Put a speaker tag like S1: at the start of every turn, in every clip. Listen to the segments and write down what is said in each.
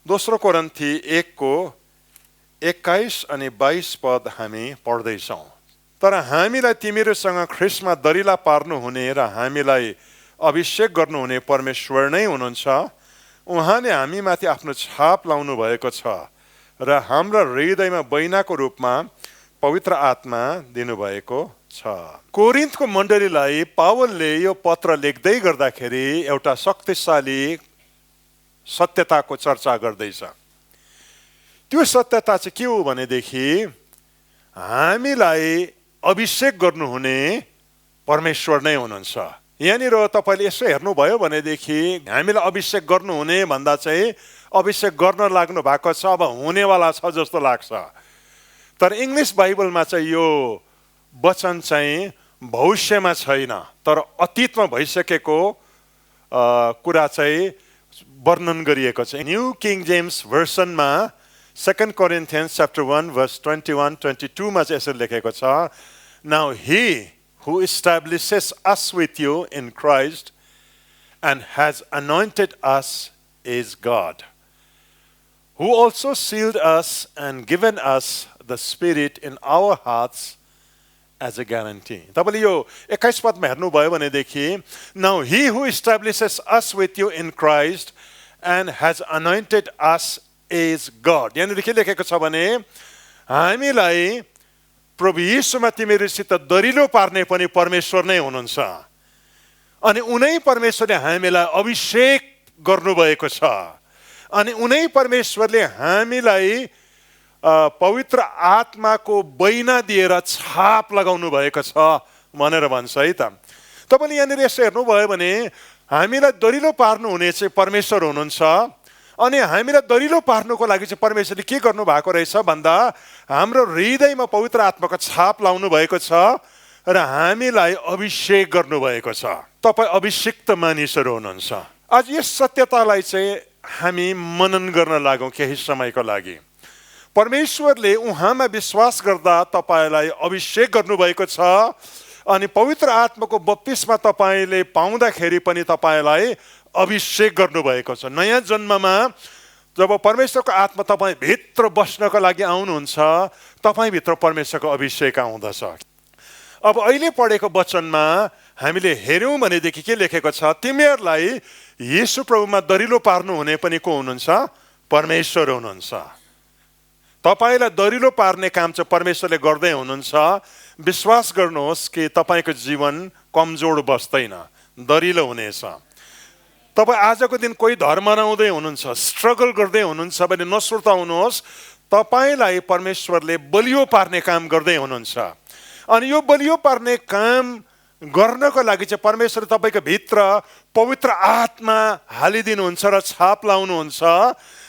S1: दोस्रो कोरिन्थी 1 को 21 अनि 22 पद हामी पढ्दैछौँ। तर हामीलाई तिमीहरूसँग ख्रीष्टमा दरिला पार्नुहुने र हामीलाई अभिषेक गर्नुहुने परमेश्वर नै हुनुहुन्छ। उहाँले हामीमाथि आफ्नो छाप लाउनु भएको छ र हाम्रा हृदयमा बैनाको रूपमा पवित्र आत्मा दिनुभएको छ। कोरिन्थको मण्डलीलाई पावलले यो पत्र लेख्दै गर्दाखेरि एउटा शक्तिशाली सत्यताको चर्चा गर्दैछ। त्यो सत्यता चाहिँ के हो भनेदेखि हामीलाई अभिषेक गर्नुहुने परमेश्वर नै हुनुहुन्छ। यहाँनिर तपाईँले यसो हेर्नुभयो भनेदेखि हामीलाई अभिषेक गर्नुहुने भन्दा चाहिँ अभिषेक गर्न लाग्नु भएको छ, अब हुनेवाला छ जस्तो लाग्छ। तर इङ्ग्लिस बाइबलमा चाहिँ यो वचन चाहिँ भविष्यमा छैन, तर अतीतमा भइसकेको कुरा चाहिँ वर्णन गरिएको छ। न्यू किङ जेम्स भर्सनमा 2 Corinthians chapter 1 verse 21-22 मा चाहिँ यसरी लेखेको छ, Now he who establishes us with you in Christ and has anointed us is God, who also sealed us and given us the Spirit in our hearts as a guarantee. तपाईँले यो 21 पदमा हेर्नुभयो भनेदेखि Now he who establishes us with you in Christ and has anointed us is God. यहाँनिर के लेखेको छ भने हामीलाई प्रभु यीशुमा तिमीहरूसित दरिलो पार्ने पनि परमेश्वर नै हुनुहुन्छ अनि उनै परमेश्वरले हामीलाई अभिषेक गर्नुभएको छ अनि उनै परमेश्वरले हामीलाई पवित्र आत्माको बैना दिएर छाप लगाउनु भएको छ भनेर भन्छ है त। तपाईँले यहाँनिर यसो हेर्नुभयो भने हामीलाई दरिलो पार्नुहुने चाहिँ परमेश्वर हुनुहुन्छ अनि हामीलाई दरिलो पार्नुको लागि चाहिँ परमेश्वरले के गर्नु भएको रहेछ भन्दा हाम्रो हृदयमा पवित्र आत्माको छाप लाउनु भएको छ र हामीलाई अभिषेक गर्नुभएको छ। तपाईँ अभिषिक्त मानिसहरू हुनुहुन्छ। आज यस सत्यतालाई चाहिँ हामी मनन गर्न लागौँ केही समयको लागि। परमेश्वरले उहाँमा विश्वास गर्दा तपाईँलाई अभिषेक गर्नुभएको छ अनि पवित्र आत्माको बप्तिस्मा तपाईँले पाउँदाखेरि पनि तपाईँलाई अभिषेक गर्नुभएको छ। नयाँ जन्ममा जब परमेश्वरको आत्मा तपाईँ भित्र बस्नको लागि आउनुहुन्छ तपाईँभित्र परमेश्वरको अभिषेक आउँदछ। अब अहिले पढेको वचनमा हामीले हेऱ्यौँ भनेदेखि के लेखेको छ, तिमीहरूलाई येशू प्रभुमा दरिलो पार्नुहुने पनि को हुनुहुन्छ, परमेश्वर हुनुहुन्छ। तपाईँलाई दरिलो पार्ने काम चाहिँ परमेश्वरले गर्दै हुनुहुन्छ। विश्वास गर्नुहोस् कि तपाईँको जीवन कमजोर बस्दैन, दरिलो हुनेछ। तपाईँ आजको दिन कोही धर्म नहुँदै हुनुहुन्छ, स्ट्रगल गर्दै हुनुहुन्छ भने नसुर्ताउनुहोस्, तपाईँलाई परमेश्वरले बलियो पार्ने काम गर्दै हुनुहुन्छ अनि यो बलियो पार्ने काम गर्नको लागि चाहिँ परमेश्वरले तपाईँको भित्र पवित्र आत्मा हालिदिनुहुन्छ र छाप लाउनुहुन्छ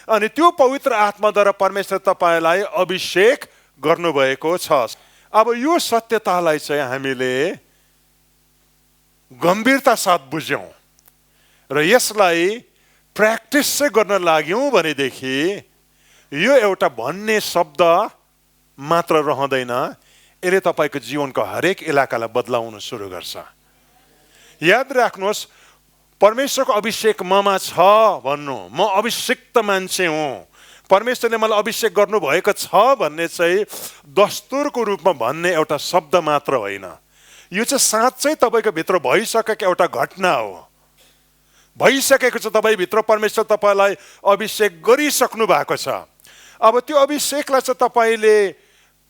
S1: अनि त्यो पवित्र आत्माद्वारा परमेश्वर तपाईँलाई अभिषेक गर्नुभएको छ। अब यो सत्यतालाई चाहिँ हामीले गम्भीरता साथ बुझ्यौँ र यसलाई प्र्याक्टिस चाहिँ गर्न लाग्यौँ भनेदेखि यो एउटा भन्ने शब्द मात्र रहँदैन, यसले तपाईँको जीवनको हरेक इलाकालाई बदलाउन सुरु गर्छ। याद राख्नुहोस्, परमेश्वरको अभिषेक ममा छ भन्नु, म अभिषिक्त मान्छे हुँ, परमेश्वरले मलाई अभिषेक गर्नुभएको छ भन्ने चाहिँ दस्तुरको रूपमा भन्ने एउटा शब्द मात्र होइन, यो चाहिँ साँच्चै तपाईँको भित्र भइसकेको एउटा घटना हो। भइसकेको छ, तपाईँभित्र परमेश्वर तपाईँलाई अभिषेक गरिसक्नु भएको छ। अब त्यो अभिषेकलाई चाहिँ तपाईँले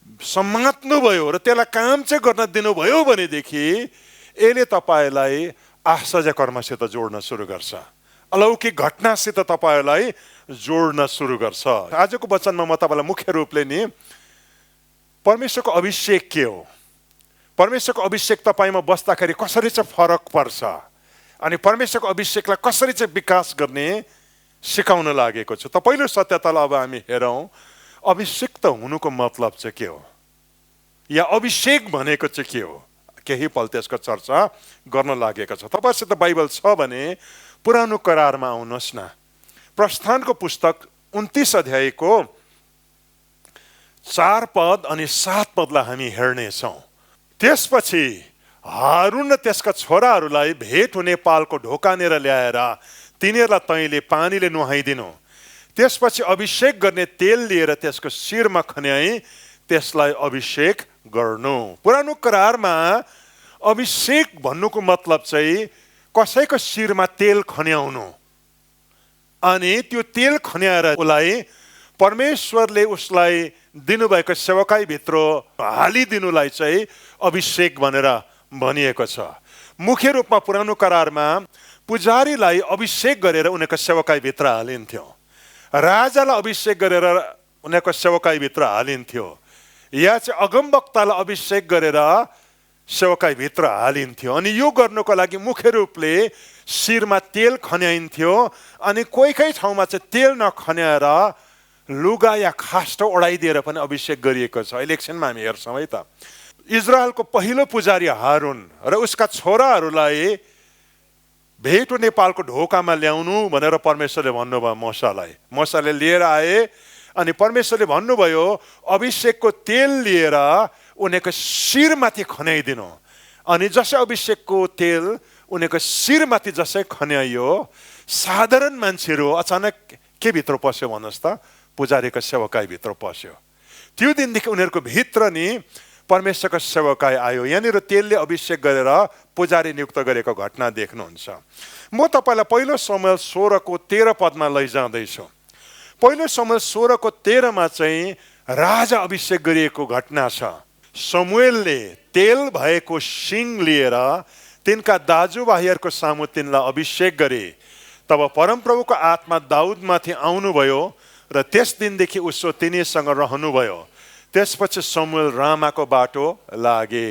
S1: समात्नुभयो र त्यसलाई काम चाहिँ गर्न दिनुभयो भनेदेखि यसले तपाईँलाई आश्चर्य कर्मसित जोड्न सुरु गर्छ, अलौकिक घटनासित तपाईँलाई जोड्न सुरु गर्छ। आजको वचनमा म तपाईँलाई मुख्य रूपले नि परमेश्वरको अभिषेक के हो, परमेश्वरको अभिषेक तपाईँमा बस्दाखेरि कसरी चाहिँ फरक पर्छ अनि परमेश्वरको अभिषेकलाई कसरी चाहिँ विकास गर्ने सिकाउन लागेको छु। त पहिलो सत्यतालाई अब हामी हेरौँ, अभिषिक्त हुनुको मतलब चाहिँ के हो या अभिषेक भनेको चाहिँ के हो। केही पल त्यसको चर्चा गर्न लागेको छ। तपाईँसित बाइबल छ भने पुरानो करारमा आउनुहोस् न, प्रस्थानको पुस्तक 29 अध्यायको 4 पद अनि 7 पदलाई हामी हेर्नेछौँ। त्यसपछि हारून र त्यसका छोराहरूलाई भेट हुने पालको ढोकानेर ल्याएर तिनीहरूलाई तैँले पानीले नुहाइदिनु, त्यसपछि अभिषेक गर्ने तेल लिएर त्यसको शिरमा खन्याई त्यसलाई अभिषेक गर्नु। पुरानो करारमा अभिषेक भन्नुको मतलब चाहिँ कसैको शिरमा तेल खन्याउनु अनि त्यो तेल खन्याएर उसलाई परमेश्वरले उसलाई दिनुभएको सेवकाई भित्र हालिदिनुलाई चाहिँ अभिषेक भनेर भनिएको छ। मुख्य रूपमा पुरानो करारमा पुजारीलाई अभिषेक गरेर उनीहरूको सेवकाई भित्र हालिन्थ्यो, राजालाई अभिषेक गरेर उनीहरूको सेवकाई भित्र हालिन्थ्यो, या चाहिँ अगमवक्तालाई अभिषेक गरेर सेवकाई भित्र हालिन्थ्यो। अनि यो गर्नुको लागि मुख्य रूपले शिरमा तेल खन्याइन्थ्यो अनि कोही कोही ठाउँमा चाहिँ तेल नखन्याएर लुगा या खास्टो ओढाइदिएर पनि अभिषेक गरिएको छ। इलेक्सनमा हामी हेर्छौँ है त। इजरायलको पहिलो पुजारी हारुन र उसका छोराहरूलाई भेटो नेपालको ढोकामा ल्याउनु भनेर परमेश्वरले भन्नुभयो मूसालाई। मूसाले लिएर आए अनि परमेश्वरले भन्नुभयो अभिषेकको तेल लिएर उनीहरूको शिरमाथि खन्याइदिनु। अनि जसै अभिषेकको तेल उनीहरूको शिरमाथि जसै खन्याइयो, साधारण मान्छेहरू अचानक के भित्र पस्यो भन्नुहोस् त? पुजारीको सेवकाई भित्र पस्यो। त्यो दिनदेखि उनीहरूको भित्र नि परमेश्वरको सेवकाई आयो। यहाँनिर तेलले अभिषेक गरेर पुजारी नियुक्त गरेको घटना देख्नुहुन्छ। म तपाईँलाई पहिलो शमूएल 16:13 लैजाँदैछु। पहिलो शमूएल 16:13 चाहिँ राजा अभिषेक गरिएको घटना छ। शमूएलले तेल भएको सिङ लिएर तिनका दाजुभाइहरूको सामु तिनलाई अभिषेक गरे। तब परमप्रभुको आत्मा दाउदमाथि आउनुभयो र त्यस दिनदेखि उसो तिनीसँग रहनुभयो। त्यसपछि शमूएल रामाको बाटो लागे।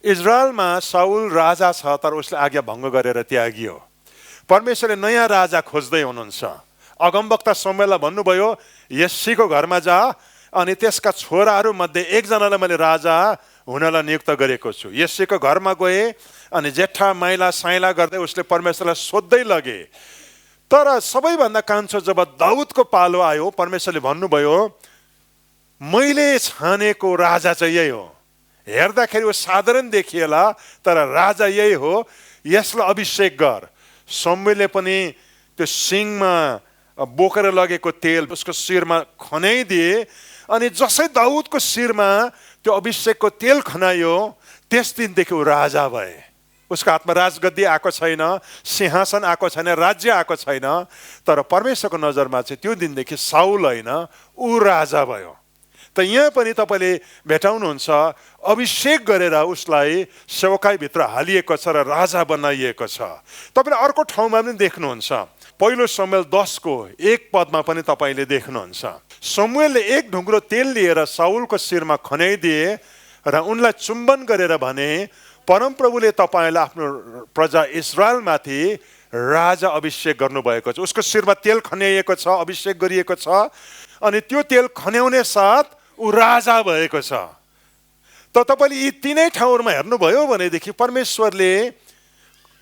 S1: इजरायलमा साउल राजा छ तर उसले आज्ञा भङ्ग गरेर त्यागियो। परमेश्वरले नयाँ राजा खोज्दै हुनुहुन्छ। अगमवक्ता शमूएललाई भन्नुभयो यस्सीको घरमा जा अनि त्यसका छोराहरू मध्ये एकजनालाई मैले राजा हुनलाई नियुक्त गरेको छु। यस्सीको घरमा गए अनि जेठा माइला साइला गर्दै उसले परमेश्वरलाई सोध्दै लगे। तर सबैभन्दा कान्छो जब दाउदको पालो आयो परमेश्वरले भन्नुभयो मैले छानेको राजा चाहिँ यही हो। हेर्दाखेरि ऊ साधारण देखिएला तर राजा यही हो, यसलाई अभिषेक गर। शमूएलले पनि त्यो सिङमा बोकेर लगेको तेल उसको शिरमा खन्याइदिए अनि जसै दाउदको शिरमा त्यो अभिषेकको तेल खनायो त्यस दिनदेखि ऊ राजा भए। उसको हातमा राजगद्दी आएको छैन, सिंहासन आएको छैन, राज्य आएको छैन, तर परमेश्वरको नजरमा चाहिँ त्यो दिनदेखि साउल होइन ऊ राजा भयो। त यहाँ पनि तपाईँले भेटाउनुहुन्छ अभिषेक गरेर उसलाई सेवकाईभित्र हालिएको छ र राजा बनाइएको छ। तपाईँले अर्को ठाउँमा पनि देख्नुहुन्छ, पहिलो शमूएल 10:1 पनि तपाईँले देख्नुहुन्छ। शमूएलले एक ढुङ्ग्रो तेल लिएर साउलको शिरमा खन्याइदिए र उनलाई चुम्बन गरेर भने परमप्रभुले तपाईँलाई आफ्नो प्रजा इजरायलमाथि राजा अभिषेक गर्नुभएको छ। उसको शिरमा तेल खन्याइएको छ, अभिषेक गरिएको छ अनि त्यो तेल खन्याउने साथ ऊ राजा भएको छ। त तपाईँले यी तीनै ठाउँहरूमा हेर्नुभयो भनेदेखि परमेश्वरले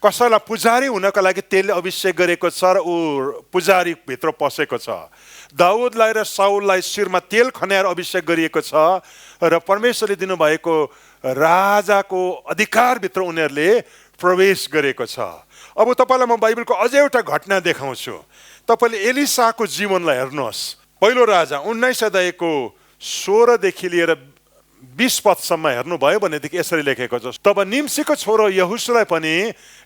S1: कसैलाई पुजारी हुनको लागि तेलले अभिषेक गरेको छ र ऊ पुजारी भित्र पसेको छ। दाउदलाई र साउललाई शिरमा तेल खन्याएर अभिषेक गरिएको छ र परमेश्वरले दिनुभएको राजाको अधिकारभित्र उनीहरूले प्रवेश गरेको छ। अब तपाईँलाई म बाइबलको अझै एउटा घटना देखाउँछु। तपाईँले एलिसाको जीवनलाई हेर्नुहोस्। पहिलो राजा 19 अध्यायको 16 देखि लिएर 20 पदसम्म हेर्नुभयो भनेदेखि यसरी लेखेको छ। तब निम्सीको छोरो यहोशुलाई पनि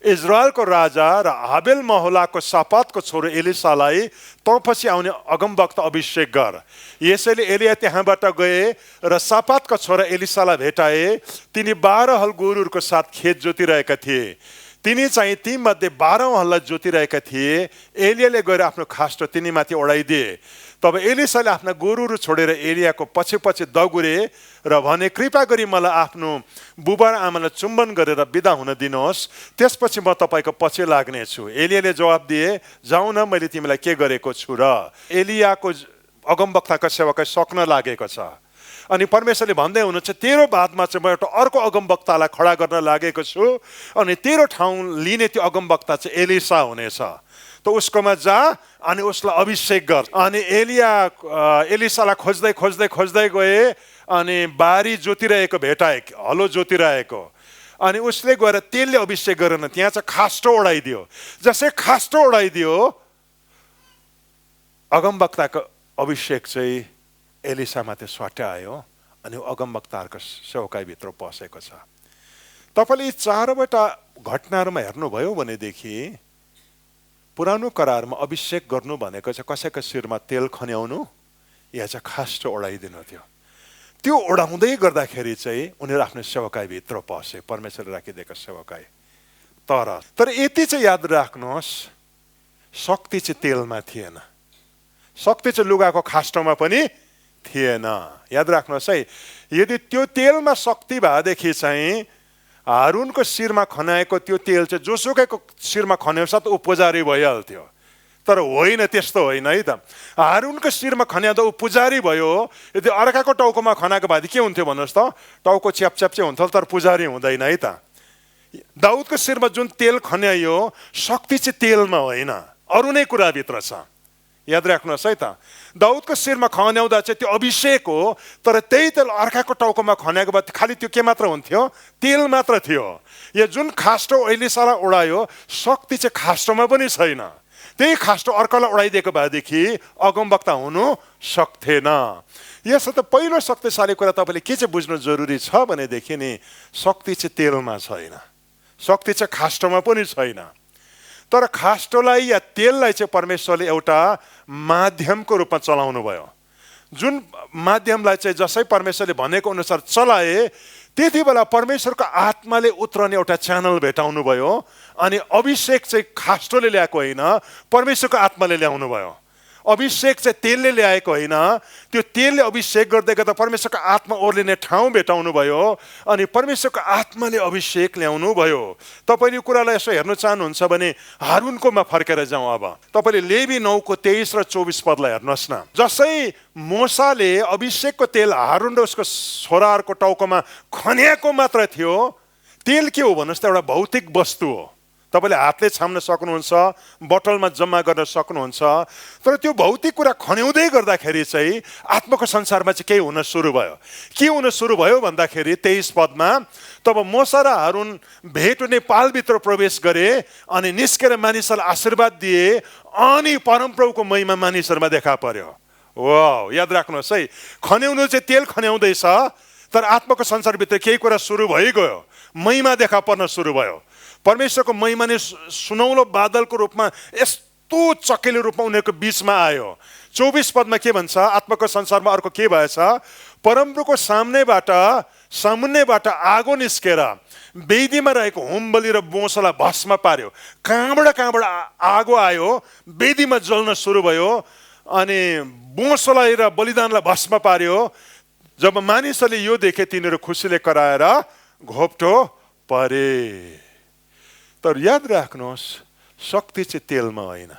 S1: इजरायलको राजा र हाबेल महोलाको सापातको छोरो एलिसालाई तँपछि आउने अगमवक्ता अभिषेक गर। यसैले एलिया त्यहाँबाट गए र सापातका छोरा एलिसालाई भेटाए। तिनी 12 हल गोरुहरूको साथ खेत जोतिरहेका थिए। तिनी चाहिँ ती मध्ये 12 हललाई जोतिरहेका थिए। एलियाले गएर आफ्नो खास्टो तिनीमाथि ओढाइदिए। तब एलिसाले आफ्ना गोरुहरू छोडेर एलियाको पछि पछि दगुरे र भने कृपा गरी मलाई आफ्नो बुबा र आमालाई चुम्बन गरेर बिदा हुन दिनुहोस्, त्यसपछि म तपाईँको पछि लाग्नेछु। एलियाले जवाब दिए जाऊ न, मैले तिमीलाई के गरेको छु र। एलियाको अगमवक्ताको सेवाकै सक्न लागेको छ अनि परमेश्वरले भन्दै हुनुहुन्छ तेरो बादमा चाहिँ म एउटा अर्को अगमवक्तालाई खडा गर्न लागेको छु अनि तेरो ठाउँ लिने त्यो अगमवक्ता चाहिँ एलिसा हुनेछ। त उसकोमा जा अनि उसलाई अभिषेक गर। अनि एलिसालाई खोज्दै खोज्दै खोज्दै गए अनि बारी जोतिरहेको भेटाए, हलो जोतिरहेको। अनि उसले गएर तेलले अभिषेक गरेन, त्यहाँ चाहिँ खास्टो ओढाइदियो। जसै खास्टो ओढाइदियो अगमवक्ताको अभिषेक चाहिँ एलिसामाथि स्वाट्यायो अनि अगमवक्ताहरूको सेवकाईभित्र पसेको छ। तपाईँले यी चारवटा घटनाहरूमा हेर्नुभयो भनेदेखि पुरानो करारमा अभिषेक गर्नु भनेको चाहिँ कसैको शिरमा तेल खन्याउनु या चाहिँ खास्टो ओढाइदिनु थियो। त्यो ओढाउँदै गर्दाखेरि चाहिँ उनीहरू आफ्नो सेवकाईभित्र पसे, परमेश्वरले राखिदिएको सेवकाई। तर यति चाहिँ याद राख्नुहोस्, शक्ति चाहिँ तेलमा थिएन, शक्ति चाहिँ लुगाको खास्टोमा पनि थिएन। याद राख्नुहोस् है, यदि त्यो तेलमा शक्ति भएदेखि चाहिँ हारुनको शिरमा खन्याएको त्यो तेल चाहिँ जोसुकैको शिरमा खन्याउँछ त ऊ पुजारी भइहाल्थ्यो। तर होइन, त्यस्तो होइन है त। हारुनको शिरमा खन्याउँदा ऊ पुजारी भयो। यदि अर्काको टाउकोमा खनाएको भए के हुन्थ्यो भन्नुहोस् त? टाउको च्यापच्याप चाहिँ हुन्थ्यो, तर पुजारी हुँदैन है त। दाउदको शिरमा जुन तेल खन्याइयो, शक्ति चाहिँ तेलमा होइन, अरू नै कुराभित्र छ। याद राख्नुहोस् है त। दाउदको शिरमा खन्याउँदा चाहिँ त्यो अभिषेक हो, तर त्यही तेल अर्काको टाउकोमा खन्याएको भए खालि त्यो के मात्र हुन्थ्यो? तेल मात्र थियो। यो जुन खास्टो एलिसालाई उडायो, शक्ति चाहिँ खास्टोमा पनि छैन। त्यही खास्टो अर्कालाई उडाइदिएको भएदेखि अगमवक्ता हुनु सक्थेन। यसो त पहिलो शक्तिशाली कुरा तपाईँले के चाहिँ बुझ्नु जरुरी छ भनेदेखि नि, शक्ति चाहिँ तेलमा छैन, शक्ति चाहिँ खास्टोमा पनि छैन। तर खास्टोलाई या तेललाई चाहिँ परमेश्वरले एउटा माध्यमको रूपमा चलाउनु भयो। जुन माध्यमलाई चाहिँ जसै परमेश्वरले भनेको अनुसार चलाए, त्यति बेला परमेश्वरको आत्माले उत्रने एउटा च्यानल भेटाउनु भयो। अनि अभिषेक चाहिँ खास्टोले ल्याएको होइन, परमेश्वरको आत्माले ल्याउनु भयो। अभिषेक चाहिँ तेलले ल्याएको होइन, त्यो तेलले अभिषेक गर्दै गर्दा परमेश्वरको आत्मा ओर्लिने ठाउँ भेटाउनु भयो अनि परमेश्वरको आत्माले अभिषेक ल्याउनु भयो। तपाईँले यो कुरालाई यसो हेर्नु चाहनुहुन्छ भने हारुनकोमा फर्केर जाउँ। अब तपाईँले लेवी 9को 23 र 24 पदलाई हेर्नुहोस् न। जसै मोसाले अभिषेकको तेल हारुन र उसको छोराहरूको टाउकोमा खन्याएको मात्र थियो। तेल के हो भन्नुहोस् त? एउटा भौतिक वस्तु हो। तपाईँले हातले छाम्न सक्नुहुन्छ, बोतलमा जम्मा गर्न सक्नुहुन्छ। तर त्यो भौतिक कुरा खन्याउँदै गर्दाखेरि चाहिँ आत्माको संसारमा चाहिँ केही हुन सुरु भयो। के हुन सुरु भयो भन्दाखेरि 23 पदमा, तब मोसा र हारुन भेट हुने पालभित्र प्रवेश गरे अनि निस्केर मानिसहरूलाई आशीर्वाद दिए अनि परमप्रभुको महिमा मानिसहरूमा देखा पर्यो। वाह, याद राख्नुहोस् है, खन्याउनु चाहिँ तेल खन्याउँदैछ, तर आत्माको संसारभित्र केही कुरा सुरु भइगयो, महिमा देखा पर्न सुरु भयो। परमेश्वरको महिमा नै सुनौलो बादलको रूपमा यस्तो चकेलो रूपमा उनीहरूको बीचमा आयो। 24 पदमा के भन्छ? आत्माको संसारमा अर्को के भएछ? परमप्रभुको सामुन्नेबाट आगो निस्केर वेदीमा रहेको होमबलि र बोसोलाई भस्म पार्यो। कहाँबाट आगो आयो, वेदीमा जल्न सुरु भयो अनि बोसोलाई र बलिदानलाई भस्म पार्यो। जब मानिसहरूले यो देखे, तिनीहरू खुसीले कराएर घोप्टो परे। तर याद राख्नुहोस्, शक्ति चाहिँ तेलमा होइन,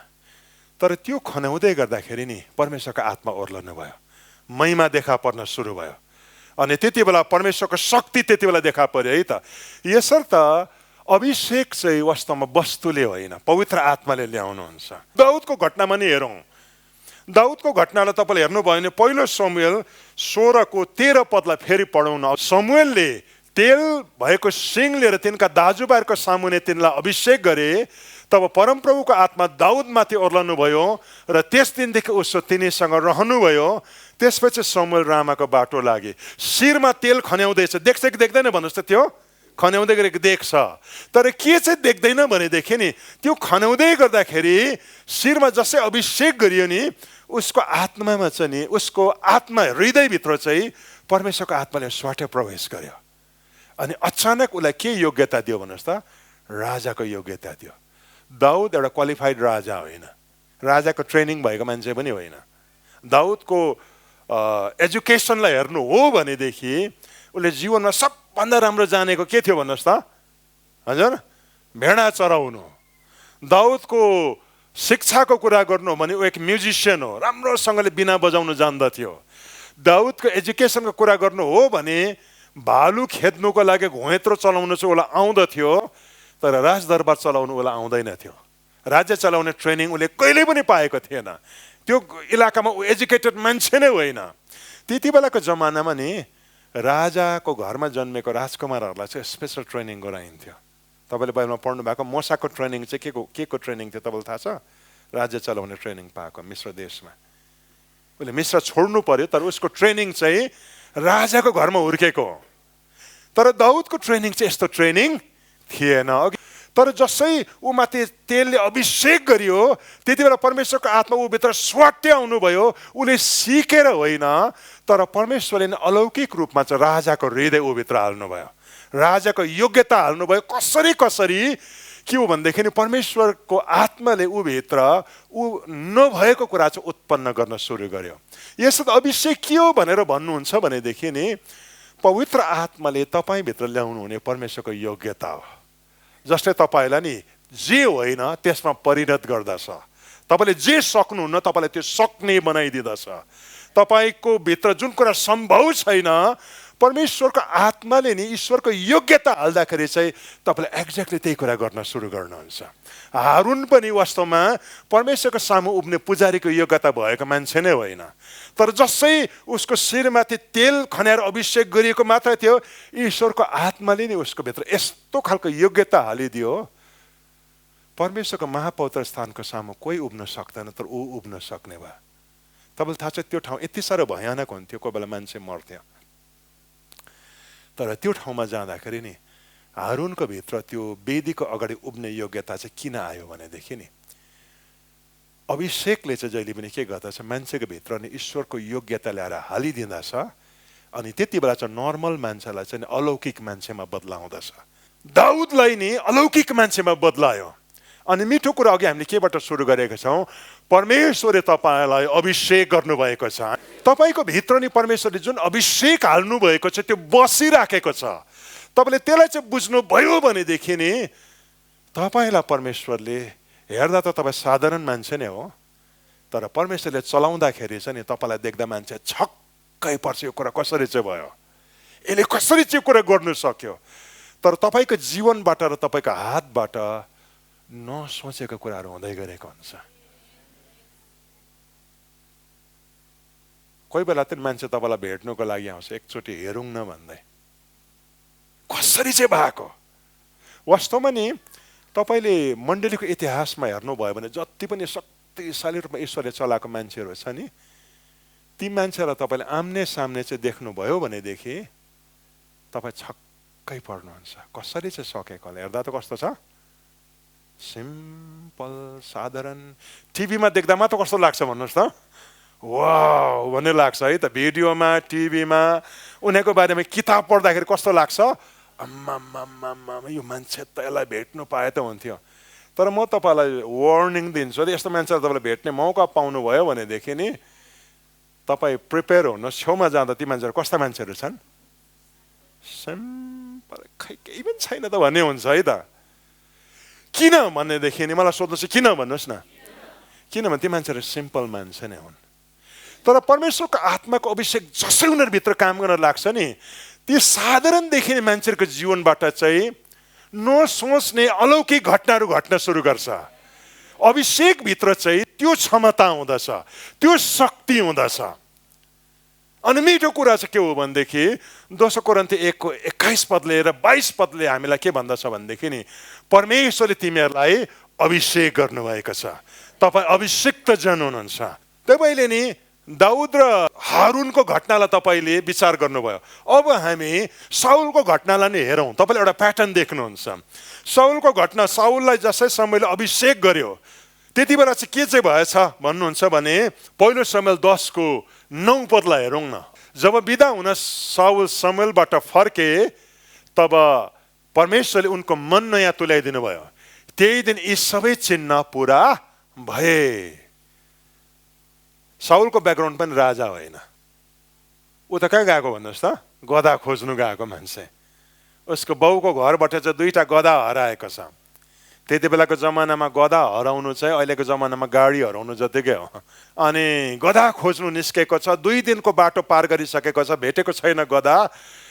S1: तर त्यो खन्याउँदै गर्दाखेरि नि परमेश्वरको आत्मा ओर्लनु भयो, महिमा देखा पर्न सुरु भयो अनि त्यति बेला परमेश्वरको शक्ति त्यति बेला देखा पर्यो है त। यसर्थ अभिषेक चाहिँ वास्तवमा वस्तुले होइन, पवित्र आत्माले ल्याउनुहुन्छ। दाउदको घटनामा नि हेरौँ। दाउदको घटनालाई तपाईँले हेर्नुभयो भने पहिलो शमूएल 16को 13 पदलाई फेरि पढौँ न। शमूएलले तेल भएको सिङ लिएर तिनका दाजुभाइहरूको सामुन्ने तिनलाई अभिषेक गरे। तब परमप्रभुको आत्मा दाउदमाथि ओर्लनु भयो र त्यस दिनदेखि उसो तिनीसँग रहनुभयो। त्यसपछि शमूएल रामाको बाटो लागे। शिरमा तेल खन्याउँदैछ, देख्छ कि देख्दैन भन्नुहोस् त? त्यो खन्याउँदै गरेको देख्छ, तर के चाहिँ देख्दैन भनेदेखि नि, त्यो खन्याउँदै गर्दाखेरि शिरमा जसै अभिषेक गरियो नि, उसको आत्मामा चाहिँ नि, उसको आत्मा हृदयभित्र चाहिँ परमेश्वरको आत्माले स्वाट्य प्रवेश गर्यो अनि अचानक उसलाई के योग्यता दियो भन्नुहोस् त? राजाको योग्यता दियो। दाउद एउटा क्वालिफाइड राजा होइन, राजाको ट्रेनिङ भएको मान्छे पनि होइन। दाउदको एजुकेसनलाई हेर्नु हो भनेदेखि उसले जीवनमा सबभन्दा राम्रो जानेको के थियो भन्नुहोस् त? हजुर, भेडा चराउनु। दाउदको शिक्षाको कुरा गर्नु हो भने ऊ एक म्युजिसियन हो, राम्रोसँगले बिना बजाउनु जान्दथ्यो। दाउदको एजुकेसनको कुरा गर्नु हो भने भालु खेद्नुको लागि घोइत्रो चलाउनु चाहिँ उसलाई आउँदथ्यो, तर राजदरबार चलाउनु उसलाई आउँदैन थियो। राज्य चलाउने ट्रेनिङ उसले कहिल्यै पनि पाएको थिएन। त्यो इलाकामा ऊ एजुकेटेड मान्छे नै होइन। त्यति बेलाको जमानामा नि राजाको घरमा जन्मेको राजकुमारहरूलाई चाहिँ स्पेसल ट्रेनिङ गराइन्थ्यो। तपाईँले बाइबलमा पढ्नु भएको मोसाको ट्रेनिङ चाहिँ के को ट्रेनिङ थियो तपाईँलाई थाहा छ? राज्य चलाउने ट्रेनिङ पाएको मिश्र देशमा। उसले मिश्र छोड्नु पर्यो, तर उसको ट्रेनिङ चाहिँ राजाको घरमा हुर्केको हो। तर दाउदको ट्रेनिङ चाहिँ यस्तो ट्रेनिङ थिएन। तर जसै ऊ माथि तेलले अभिषेक गरियो त्यति बेला परमेश्वरको आत्मा ऊ भित्र स्वाट्य आउनुभयो। उसले सिकेर होइन, तर परमेश्वरले नै अलौकिक रूपमा चाहिँ राजाको हृदय ऊ भित्र हाल्नुभयो, राजाको योग्यता हाल्नुभयो। कसरी के हो भनेदेखि परमेश्वरको आत्माले ऊ भित्र ऊ नभएको कुरा चाहिँ उत्पन्न गर्न सुरु गर्यो। यसो त अभिषेक के हो भनेर भन्नुहुन्छ भनेदेखि नि पवित्र आत्माले तपाईँभित्र ल्याउनु हुने परमेश्वरको योग्यता हो, जसले तपाईँलाई नि जे होइन त्यसमा परिणत गर्दछ। तपाईँले जे सक्नुहुन्न तपाईँलाई त्यो सक्ने बनाइदिँदछ। तपाईँको भित्र जुन कुरा सम्भव छैन, परमेश्वरको आत्माले नि ईश्वरको योग्यता हाल्दाखेरि चाहिँ तपाईँले एक्ज्याक्टली त्यही कुरा गर्न सुरु गर्नुहुन्छ। हारुन पनि वास्तवमा परमेश्वरको सामु उभिने पुजारीको योग्यता भएको मान्छे नै होइन, तर जसै उसको शिरमाथि तेल खन्याएर अभिषेक गरिएको मात्र थियो, ईश्वरको आत्माले नै उसको भित्र यस्तो खालको योग्यता हालिदियो। परमेश्वरको महापवित्र स्थानको सामु कोही उभिन सक्दैन, तर ऊ उभिन सक्ने भयो। तपाईँलाई थाहा छ त्यो ठाउँ यति साह्रो भयानक हुन्थ्यो, कोही बेला मान्छे मर्थ्यो। तर त्यो ठाउँमा जाँदाखेरि नि हारुनको भित्र त्यो वेदीको अगाडि उभिने योग्यता चाहिँ किन आयो भनेदेखि नि अभिषेकले चाहिँ जहिले पनि के गर्दछ, मान्छेको भित्र नि ईश्वरको योग्यता ल्याएर हालिदिँदछ। अनि त्यति बेला चाहिँ नर्मल मान्छेलाई चाहिँ अलौकिक मान्छेमा बदलाउँदछ। दाउदलाई नि अलौकिक मान्छेमा बदलायो। अनि मिठो कुरा अघि हामीले केबाट सुरु गरेका छौँ, परमेश्वरले तपाईँलाई अभिषेक गर्नुभएको छ। तपाईँको भित्र नि परमेश्वरले जुन अभिषेक हाल्नुभएको छ त्यो बसिराखेको छ। तपाईँले त्यसलाई चाहिँ बुझ्नुभयो भनेदेखि नि तपाईँलाई परमेश्वरले हेर्दा त तपाईँ साधारण मान्छे नै हो, तर परमेश्वरले चलाउँदाखेरि चाहिँ नि तपाईँलाई देख्दा मान्छे छक्कै पर्छ, यो कुरा कसरी चाहिँ भयो, यसले कसरी चाहिँ कुरा गर्नु सक्यो। तर तपाईँको जीवनबाट र तपाईँको हातबाट नसोचेको कुराहरू हुँदै गरेको हुन्छ। कोही बेला त मान्छे तपाईँलाई भेट्नुको लागि आउँछ, एकचोटि हेरौँ न भन्दै, कसरी चाहिँ भएको। वास्तवमा नि तपाईँले मण्डलीको इतिहासमा हेर्नुभयो भने जति पनि शक्तिशाली रूपमा ईश्वरले चलाएको मान्छेहरू छ नि, ती मान्छेलाई तपाईँले आम्ने सामने चाहिँ देख्नुभयो भनेदेखि तपाईँ छक्कै पर्नुहुन्छ, कसरी चाहिँ सकेको होला। हेर्दा त कस्तो छ, सिम्पल साधारण। टिभीमा देख्दा मात्र कस्तो लाग्छ भन्नुहोस् त, वाउ भन्ने लाग्छ है त। भिडियोमा टिभीमा उनीहरूको बारेमा किताब पढ्दाखेरि कस्तो लाग्छ, आम्मा यो मान्छे त यसलाई भेट्नु पाए त हुन्थ्यो। तर म तपाईँलाई वार्निङ दिन्छु, यस्तो मान्छेलाई तपाईँले भेट्ने मौका पाउनुभयो भनेदेखि नि तपाईँ प्रिपेयर हुनुहोस्। छेउमा जाँदा ती मान्छेहरू कस्ता मान्छेहरू छन्, सिम्पल, खै केही पनि छैन त भन्ने हुन्छ है त। किन भनेदेखि नि मलाई सोध्नुहोस्, किन भन्नुहोस् न, किनभने ती मान्छेहरू सिम्पल मान्छे नै हुन्। तर परमेश्वरको आत्माको अभिषेक जसै उनीहरूभित्र काम गर्न लाग्छ नि, ती साधारण देखिने मान्छेहरूको जीवनबाट चाहिँ नसोच्ने अलौकिक घटनाहरू घट्न सुरु गर्छ। अभिषेकभित्र चाहिँ त्यो क्षमता हुँदछ, त्यो शक्ति हुँदछ। अनि मिठो कुरा चाहिँ के हो भनेदेखि 2 कोरिन्थी 1:21 पदले र 22 पदले हामीलाई के भन्दछ भनेदेखि नि परमेश्वरले तिमीहरूलाई अभिषेक गर्नुभएको छ, तपाईँ अभिषिक्त जन हुनुहुन्छ। तपाईँले नि दाउद र हारुनको घटनालाई तपाईँले विचार गर्नुभयो। अब हामी साउलको घटनालाई नै हेरौँ। तपाईँले एउटा प्याटर्न देख्नुहुन्छ। साउलको घटना, साउललाई जसै समयले अभिषेक गर्यो त्यति बेला चाहिँ के चाहिँ भएछ भन्नुहुन्छ भने पहिलो शमूएल 10:9 पदलाई हेरौँ न। जब बिदा हुन साउल शमूएलबाट फर्के तब परमेश्वरले उनको मन नयाँ तुल्याइदिनु भयो। त्यही दिन यी सबै चिन्ह पुरा भए। साउलको ब्याकग्राउन्ड पनि राजा होइन, ऊ त कहाँ गएको भन्नुहोस् त, गधा खोज्नु गएको मान्छे। उसको बाउको घरबाट चाहिँ 2टा गधा हराएको छ। त्यति बेलाको जमानामा गधा हराउनु चाहिँ अहिलेको जमानामा गाडी हराउनु जतिकै हो। अनि गधा खोज्नु निस्केको छ, 2 दिनको बाटो पार गरिसकेको छ, भेटेको छैन गधा।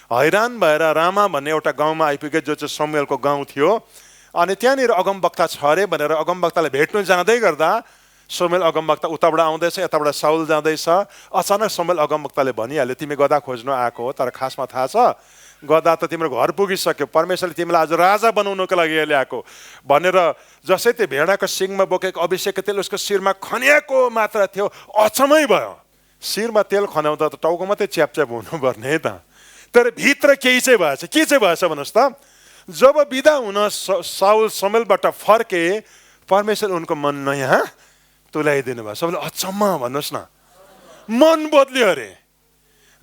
S1: हैरान भएर रामा भन्ने एउटा गाउँमा आइपुगे, जो चाहिँ शमूएलको गाउँ थियो। अनि त्यहाँनिर अगमवक्ता छ अरे भनेर अगमवक्तालाई भेट्नु जाँदै गर्दा शमूएल अगमवक्ता उताबाट आउँदैछ, यताबाट साउल जाँदैछ। अचानक शमूएल अगमवक्ताले भनिहाल्यो, तिमी गधा खोज्नु आएको हो, तर खासमा थाहा छ गधा त तिम्रो घर पुगिसक्यो, परमेश्वरले तिमीलाई आज राजा बनाउनको लागि ल्याएको भनेर जसै त्यो भेडाको सिङमा बोकेको अभिषेकको तेल उसको शिरमा खन्याएको मात्र थियो, अचम्मै भयो। शिरमा तेल खन्याउँदा त टाउको मात्रै च्यापच्याप हुनुपर्ने है त, तर भित्र केही चाहिँ भएछ। के चाहिँ भएछ भन्नुहोस् त, जब बिदा हुन साउल समुएलबाट फर्के, परमेश्वर उनको मन नयाँ तुल्याइदिनु भयो। सबैले अचम्म भन्नुहोस् न, मन बदल्यो अरे।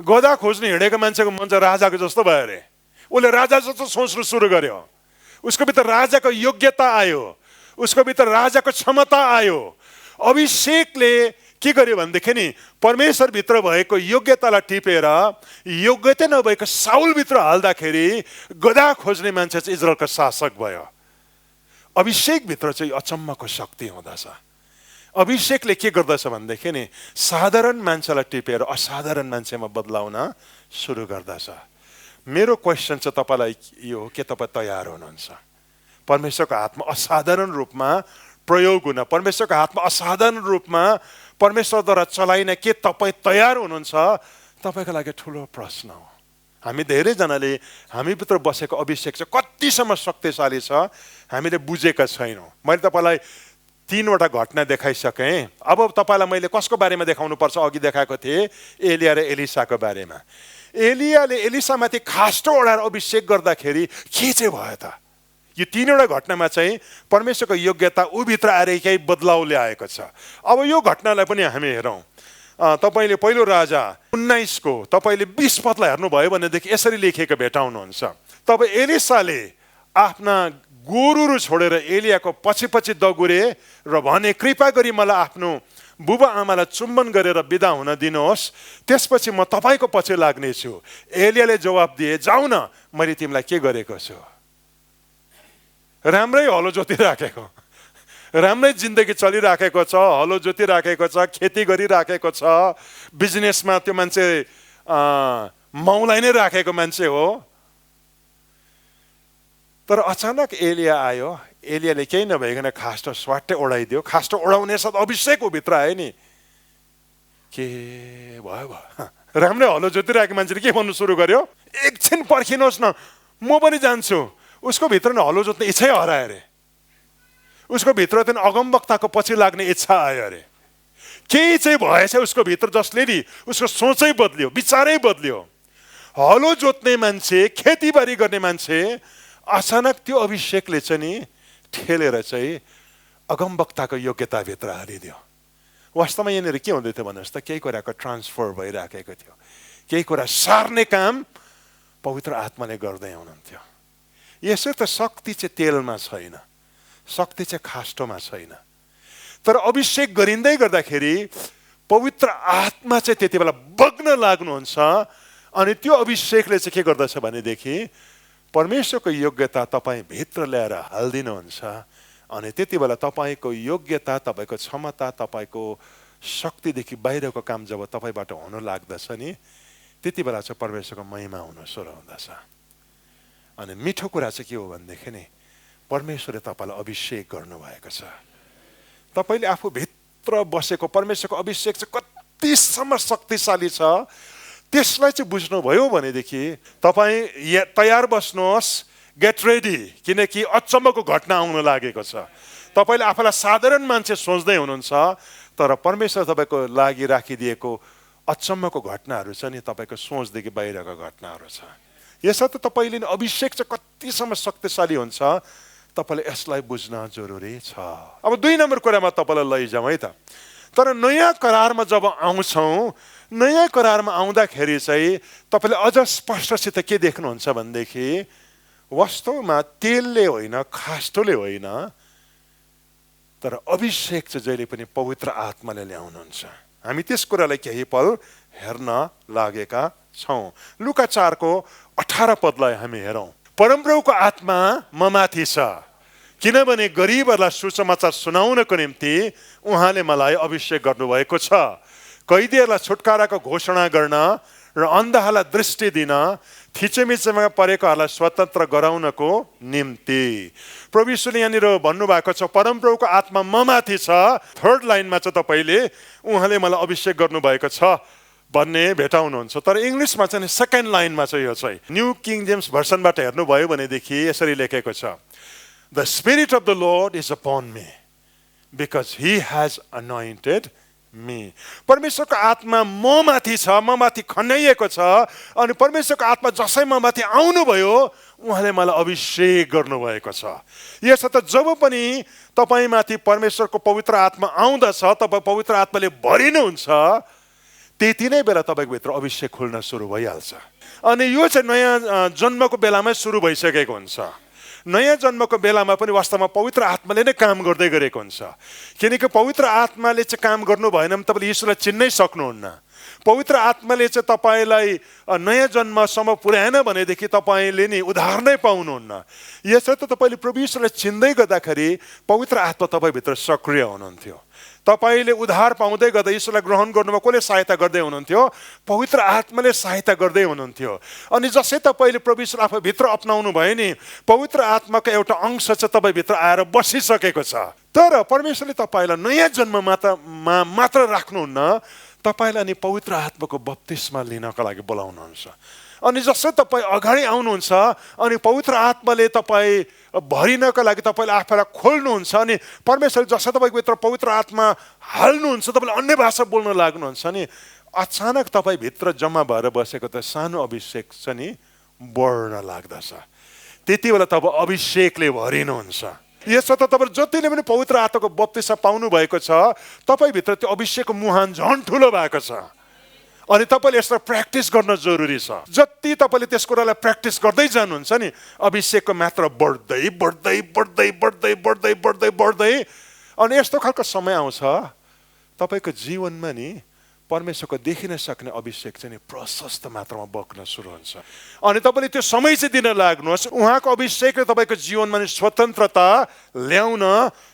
S1: गधा खोज्ने हिँडेको मान्छेको मन चाहिँ राजाको जस्तो भयो अरे। उसले राजा जस्तो सोच्नु सुरु गर्यो। उसको भित्र राजाको योग्यता आयो, उसको भित्र राजाको क्षमता आयो। अभिषेकले के गर्यो भनेदेखि नि, परमेश्वरभित्र भएको योग्यतालाई टिपेर योग्यता नभएको साउलभित्र हाल्दाखेरि गधा खोज्ने मान्छे चाहिँ इजरायलको शासक भयो। अभिषेकभित्र चाहिँ अचम्मको शक्ति हुँदछ। अभिषेकले के गर्दछ भनेदेखि नि, साधारण मान्छेलाई टिपेर असाधारण मान्छेमा बदलाउन सुरु गर्दछ। मेरो क्वेसन चाहिँ तपाईँलाई यो हो, के तपाईँ तयार हुनुहुन्छ परमेश्वरको हातमा असाधारण रूपमा प्रयोग हुन, परमेश्वरको हातमा असाधारण रूपमा परमेश्वरद्वारा चलाइन? के तपाईँ तयार हुनुहुन्छ? तपाईँको लागि ठुलो प्रश्न हो। हामी धेरैजनाले हामीभित्र बसेको अभिषेक चाहिँ कतिसम्म शक्तिशाली छ हामीले बुझेका छैनौँ। मैले तपाईँलाई 3वटा घटना देखाइसकेँ। अब तपाईँलाई मैले कसको बारेमा देखाउनु पर्छ? अघि देखाएको थिएँ एलिया र एलिसाको बारेमा। एलियाले एलिसामाथि खास्टो ओढाएर अभिषेक गर्दाखेरि के चाहिँ भयो त? यो 3वटा घटनामा चाहिँ परमेश्वरको योग्यता उभित्र आएर केही बदलाउ ल्याएको छ। अब यो घटनालाई पनि हामी हेरौँ। तपाईँले पहिलो राजा 19 को तपाईँले 20 पदलाई हेर्नुभयो भनेदेखि यसरी लेखेको भेटाउनुहुन्छ। तब एलिसाले आफ्ना गोरुहरू छोडेर एलियाको पछि पछि दगुरे र भने, कृपा गरी मलाई आफ्नो बुबा आमालाई चुम्बन गरेर बिदा हुन दिनुहोस्, त्यसपछि म तपाईँको पछि लाग्नेछु। एलियाले जवाब दिए, जाऊ न, मैले तिमीलाई के गरेको छु? राम्रै हलो जोतिराखेको, राम्रै जिन्दगी चलिराखेको छ, हलो जोतिराखेको छ, खेती गरिराखेको छ, बिजनेसमा त्यो मान्छे माउलाई नै राखेको मान्छे हो। तर अचानक एलिया आयो, एलियाले केही नभइकन खास्टो स्वाट्टै ओढाइदियो। खास्टो ओढाउने साथ अभिषेक भित्र आयो नि, के भयो भयो? राम्रै हलो जोतिरहेको मान्छेले के भन्नु सुरु गर्यो, एकछिन पर्खिनुहोस् न, म पनि जान्छु। उसको भित्र न हलो जोत्ने इच्छै हरायो अरे। उसको भित्र चाहिँ अगमवक्ताको पछि लाग्ने इच्छा आयो अरे। केही चाहिँ भएछ उसको भित्र, जसले नि उसको सोचै बदल्यो, विचारै बदल्यो। हलो जोत्ने मान्छे, खेतीबारी गर्ने मान्छे, अचानक त्यो अभिषेकले चाहिँ नि ठेलेर चाहिँ अगमवक्ताको योग्यताभित्र हालिदियो। वास्तवमा यहाँनिर के हुँदै थियो भन्नुहोस् त, केही कुराको ट्रान्सफर भइराखेको थियो, केही कुरा सार्ने काम पवित्र आत्माले गर्दै हुनुहुन्थ्यो। यसो त शक्ति चाहिँ तेलमा छैन, शक्ति चाहिँ खास्टोमा छैन। तर अभिषेक गरिँदै गर्दाखेरि पवित्र आत्मा चाहिँ त्यति बेला बग्न लाग्नुहुन्छ। अनि त्यो अभिषेकले चाहिँ के गर्दछ भनेदेखि परमेश्वरको योग्यता तपाईँ भित्र ल्याएर हालिदिनुहुन्छ। अनि त्यति बेला तपाईँको योग्यता, तपाईँको क्षमता, तपाईँको शक्तिदेखि बाहिरको काम जब तपाईँबाट हुन लाग्दछ नि, त्यति बेला चाहिँ परमेश्वरको महिमा हुन सुरु हुँदछ। अनि मिठो कुरा चाहिँ के हो भनेदेखि नि, परमेश्वरले तपाईँलाई अभिषेक गर्नुभएको छ। तपाईँले आफू भित्र बसेको परमेश्वरको अभिषेक चाहिँ कतिसम्म शक्तिशाली छ, त्यसलाई चाहिँ बुझ्नुभयो भनेदेखि तपाईँ तयार बस्नुहोस्, गेट रेडी, किनकि अचम्मको घटना आउन लागेको छ। तपाईँले आफूलाई साधारण मान्छे सोच्दै हुनुहुन्छ, तर परमेश्वर तपाईँको लागि राखिदिएको अचम्मको घटनाहरू छ नि, तपाईँको सोचदेखि बाहिरको घटनाहरू छ। यसो त तपाईँले अभिषेक चाहिँ कतिसम्म शक्तिशाली हुन्छ, तपाईँले यसलाई बुझ्न जरुरी छ। अब 2 नम्बर कुरामा तपाईँलाई लैजाउँ है त। तर नयाँ करारमा जब आउँछौँ, नयाँ करारमा आउँदाखेरि चाहिँ तपाईँले अझ स्पष्टसित के देख्नुहुन्छ भनेदेखि, वास्तवमा तेलले होइन, खास्टोले होइन, तर अभिषेक चाहिँ जहिले पनि पवित्र आत्माले ल्याउनुहुन्छ। हामी त्यस कुरालाई केही पल हेर्न लागेका छौँ। लुका 4 को 18 पदलाई हामी हेरौँ। परमप्रभुको आत्मा म माथि छ, किनभने गरिबहरूलाई सुसमाचार सुनाउनको निम्ति उहाँले मलाई अभिषेक गर्नुभएको छ, कैदीहरूलाई छुटकाराको घोषणा गर्न र अन्धहरूलाई दृष्टि दिन, थिचेमिचेमा परेकोहरूलाई स्वतन्त्र गराउनको निम्ति। प्रभु यीशुले यहाँनिर भन्नुभएको छ परमप्रभुको आत्मा म माथि छ। 3rd लाइनमा चाहिँ तपाईँले उहाँले मलाई अभिषेक गर्नुभएको छ भन्ने भेटाउनुहुन्छ। तर इङ्ग्लिसमा चाहिँ सेकेन्ड लाइनमा चाहिँ यो चाहिँ न्यू किङ जेम्स भर्सनबाट हेर्नुभयो भनेदेखि यसरी लेखेको छ, the spirit of the Lord is upon me because he has anointed me. परमेश्वरको आत्मा म माथि छ, म माथि खन्याइएको छ, अनि परमेश्वरको आत्मा जसै म माथि आउनुभयो उहाँले मलाई अभिषेक गर्नुभएको छ। यसो त जब पनि तपाईँ माथि परमेश्वरको पवित्र आत्मा आउँदछ, तपाईँ पवित्र आत्माले भरिनुहुन्छ, त्यति नै बेला तपाईँको भित्र अभिषेक खुल्न सुरु भइहाल्छ। अनि यो चाहिँ नयाँ जन्मको बेलामै सुरु भइसकेको हुन्छ। नयाँ जन्मको बेलामा पनि वास्तवमा पवित्र आत्माले नै काम गर्दै गरेको हुन्छ। किनकि पवित्र आत्माले चाहिँ काम गर्नु भएन भने तपाईँले यीशुलाई चिन्नै सक्नुहुन्न। पवित्र आत्माले चाहिँ तपाईँलाई नयाँ जन्मसम्म पुर्याएन भनेदेखि तपाईँले नि उद्धार नै पाउनुहुन्न। यसर्थ तपाईँले प्रभु यीशुलाई चिन्दै गर्दाखेरि पवित्र आत्मा तपाईँभित्र सक्रिय हुनुहुन्थ्यो। तपाईँले उद्धार पाउँदै गर्दा यीशुलाई ग्रहण गर्नुमा कसले सहायता गर्दै हुनुहुन्थ्यो? पवित्र आत्माले सहायता गर्दै हुनुहुन्थ्यो। अनि जसै तपाईँले प्रभु यीशुलाई आफूभित्र अपनाउनु भयो नि, पवित्र आत्माको एउटा अंश चाहिँ तपाईँभित्र आएर बसिसकेको छ। तर परमेश्वरले तपाईँलाई नयाँ जन्ममा मात्र राख्नुहुन्न, तपाईँलाई अनि पवित्र आत्माको बप्तिस्मा लिनका लागि बोलाउनुहुन्छ। अनि जसै तपाईँ अगाडि आउनुहुन्छ अनि पवित्र आत्माले तपाईँ भरिनका लागि तपाईँले आफूलाई खोल्नुहुन्छ, अनि परमेश्वरले जसै तपाईँको भित्र पवित्र आत्मा हाल्नुहुन्छ, तपाईँले अन्य भाषा बोल्न लाग्नुहुन्छ नि, अचानक तपाईँभित्र जम्मा भएर बसेको त सानो अभिषेक चाहिँ नि बढ्न लाग्दछ। त्यति बेला तब अभिषेकले भरिनुहुन्छ। यसो त तपाईँ जतिले पनि पवित्र आत्माको बप्तिस्मा पाउनु भएको छ, तपाईँभित्र त्यो अभिषेकको मुहान झन् ठुलो भएको छ। अनि तपाईँले यसलाई प्र्याक्टिस गर्न जरुरी छ। जति तपाईँले त्यस कुरालाई प्र्याक्टिस गर्दै जानुहुन्छ नि, अभिषेकको मात्रा बढ्दै बढ्दै बढ्दै बढ्दै बढ्दै बढ्दै बढ्दै अनि यस्तो खालको समय आउँछ तपाईँको जीवनमा नि परमेश्वरको देखिन सक्ने अभिषेक चाहिँ नि प्रशस्त मात्रामा बग्न सुरु हुन्छ। अनि तपाईँले त्यो समय चाहिँ दिन लाग्नुहोस्। उहाँको अभिषेकले तपाईँको जीवनमा नि स्वतन्त्रता ल्याउन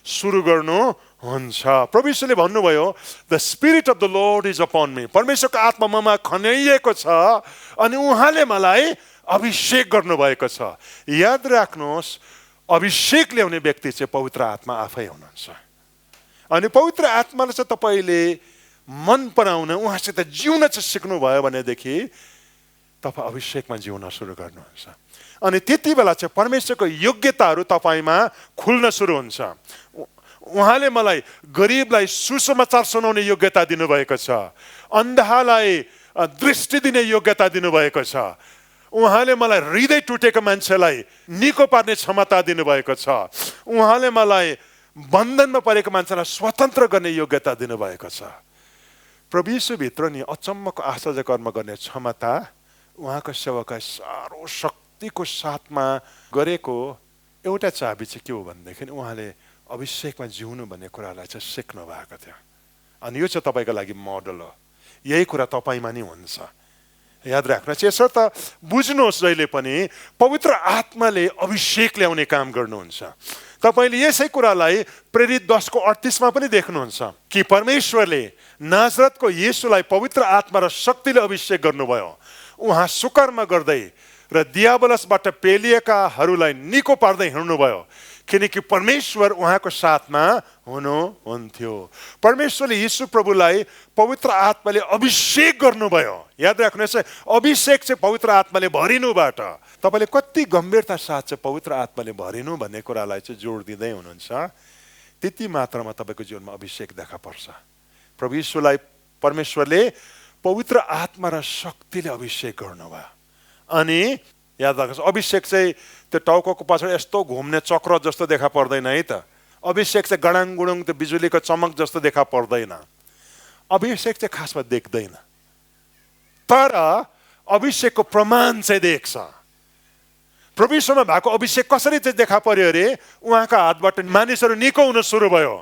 S1: सुरु गर्नु हुन्छ। प्रभु यीशुले भन्नुभयो, the spirit of the Lord is upon me. परमेश्वरको आत्मा ममा खन्याइएको छ अनि उहाँले मलाई अभिषेक गर्नुभएको छ। याद राख्नुहोस्, अभिषेक ल्याउने व्यक्ति चाहिँ पवित्र आत्मा आफै हुनुहुन्छ। अनि पवित्र आत्मालाई चाहिँ तपाईँले मन पराउन, उहाँसित जिउन चाहिँ सिक्नुभयो भनेदेखि तपाईँ अभिषेकमा जिउन सुरु गर्नुहुन्छ। अनि त्यति बेला चाहिँ परमेश्वरको योग्यताहरू तपाईँमा खुल्न सुरु हुन्छ। उहाँले मलाई गरिबलाई सुसमाचार सुनाउने योग्यता दिनुभएको छ, अन्धालाई दृष्टि दिने योग्यता दिनुभएको छ, उहाँले मलाई हृदय टुटेको मान्छेलाई निको पार्ने क्षमता दिनुभएको छ, उहाँले मलाई बन्धनमा परेको मान्छेलाई स्वतन्त्र गर्ने योग्यता दिनुभएको छ। प्रभु यीशुभित्र नि अचम्मको आश्चर्य कर्म गर्ने क्षमता उहाँको सेवाका साह्रो शक्तिको साथमा गरेको एउटा चाबी चाहिँ के हो भनेदेखि उहाँले अभिषेकमा जिउनु भन्ने कुरालाई चाहिँ सिक्नु भएको थियो। अनि यो चाहिँ तपाईँको लागि मोडल हो। यही कुरा तपाईँमा नि हुन्छ। याद राख्नुहोस्। यसर्थ बुझ्नुहोस्, जहिले पनि पवित्र आत्माले अभिषेक ल्याउने काम गर्नुहुन्छ। तपाईँले यसै कुरालाई प्रेरित 10:38 पनि देख्नुहुन्छ कि परमेश्वरले नाजरतको येशूलाई पवित्र आत्मा र शक्तिले अभिषेक गर्नुभयो। उहाँ सुकर्म गर्दै र दियाबलसबाट पेलिएकाहरूलाई निको पार्दै हिँड्नुभयो, किनकि परमेश्वर उहाँको साथमा हुनुहुन्थ्यो। परमेश्वरले यीशु प्रभुलाई पवित्र आत्माले अभिषेक गर्नुभयो। याद राख्नुहोस्, अभिषेक चाहिँ पवित्र आत्माले भरिनुबाट। तपाईँले कति गम्भीरता साथ चाहिँ पवित्र आत्माले भरिनु भन्ने कुरालाई चाहिँ जोड दिँदै हुनुहुन्छ, त्यति मात्रामा तपाईँको जीवनमा अभिषेक देखा पर्छ। प्रभु यीशुलाई परमेश्वरले पवित्र आत्मा र शक्तिले अभिषेक गर्नुभयो। अनि याद राख्नुहोस्, अभिषेक चाहिँ त्यो टाउको पछाडि यस्तो घुम्ने चक्र जस्तो देखा पर्दैन है त। अभिषेक चाहिँ गडाङ गुडुङ त्यो बिजुलीको चमक जस्तो देखा पर्दैन। अभिषेक चाहिँ खासमा देख्दैन, तर अभिषेकको प्रमाण चाहिँ देख्छ। प्रभु यीशुमा भएको अभिषेक कसरी चाहिँ देखा पर्यो अरे? उहाँका हातबाट मानिसहरू निको हुन सुरु भयो।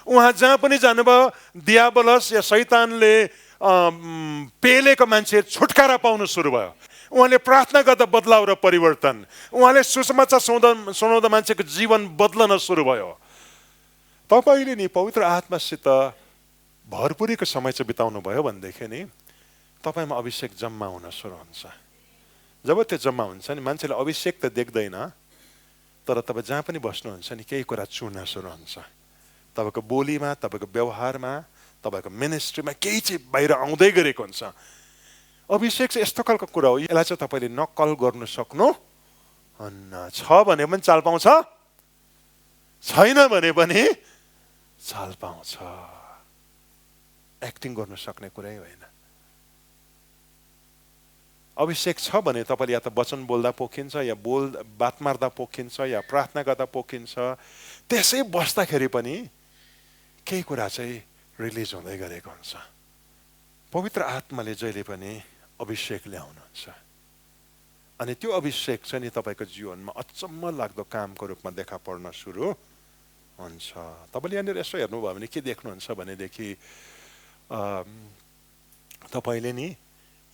S1: उहाँ जहाँ पनि जानुभयो, दियाबलस या शैतानले पेलेको मान्छे छुटकारा पाउन सुरु भयो। उहाँले प्रार्थना गर्दा बदलाव र परिवर्तन, उहाँले सुसमाचार सुनाउँदा मान्छेको जीवन बदलन सुरु भयो। तपाईँले नि पवित्र आत्मासित भरपुरीको समय चाहिँ बिताउनु भयो भनेदेखि नि तपाईँमा अभिषेक जम्मा हुन सुरु हुन्छ। जब त्यो जम्मा हुन्छ नि, मान्छेले अभिषेक त देख्दैन, तर तपाईँ जहाँ पनि बस्नुहुन्छ नि केही कुरा चुन्न सुरु हुन्छ। तपाईँको बोलीमा, तपाईँको व्यवहारमा, तपाईँको मिनिस्ट्रीमा केही चाहिँ बाहिर आउँदै गरेको हुन्छ। अभिषेक चाहिँ यस्तो खालको कुरा हो, यसलाई चाहिँ तपाईँले नक्कल गर्नु सक्नु हुन्न। छ भने पनि चाल पाउँछ, छैन भने पनि चाल पाउँछ। एक्टिङ गर्नु सक्ने कुरै होइन। अभिषेक छ भने तपाईँले या त वचन बोल्दा पोखिन्छ, या बात मार्दा पोखिन्छ, या प्रार्थना गर्दा पोखिन्छ। त्यसै बस्दाखेरि पनि केही कुरा चाहिँ रिलिज हुँदै गरेको हुन्छ। पवित्र आत्माले जहिले पनि अभिषेक ल्याउनुहुन्छ, अनि त्यो अभिषेक चाहिँ नि तपाईँको जीवनमा अचम्म लाग्दो कामको रूपमा देखा पर्न सुरु हुन्छ। तपाईँले यहाँनिर यसो हेर्नुभयो भने के देख्नुहुन्छ भनेदेखि तपाईँले नि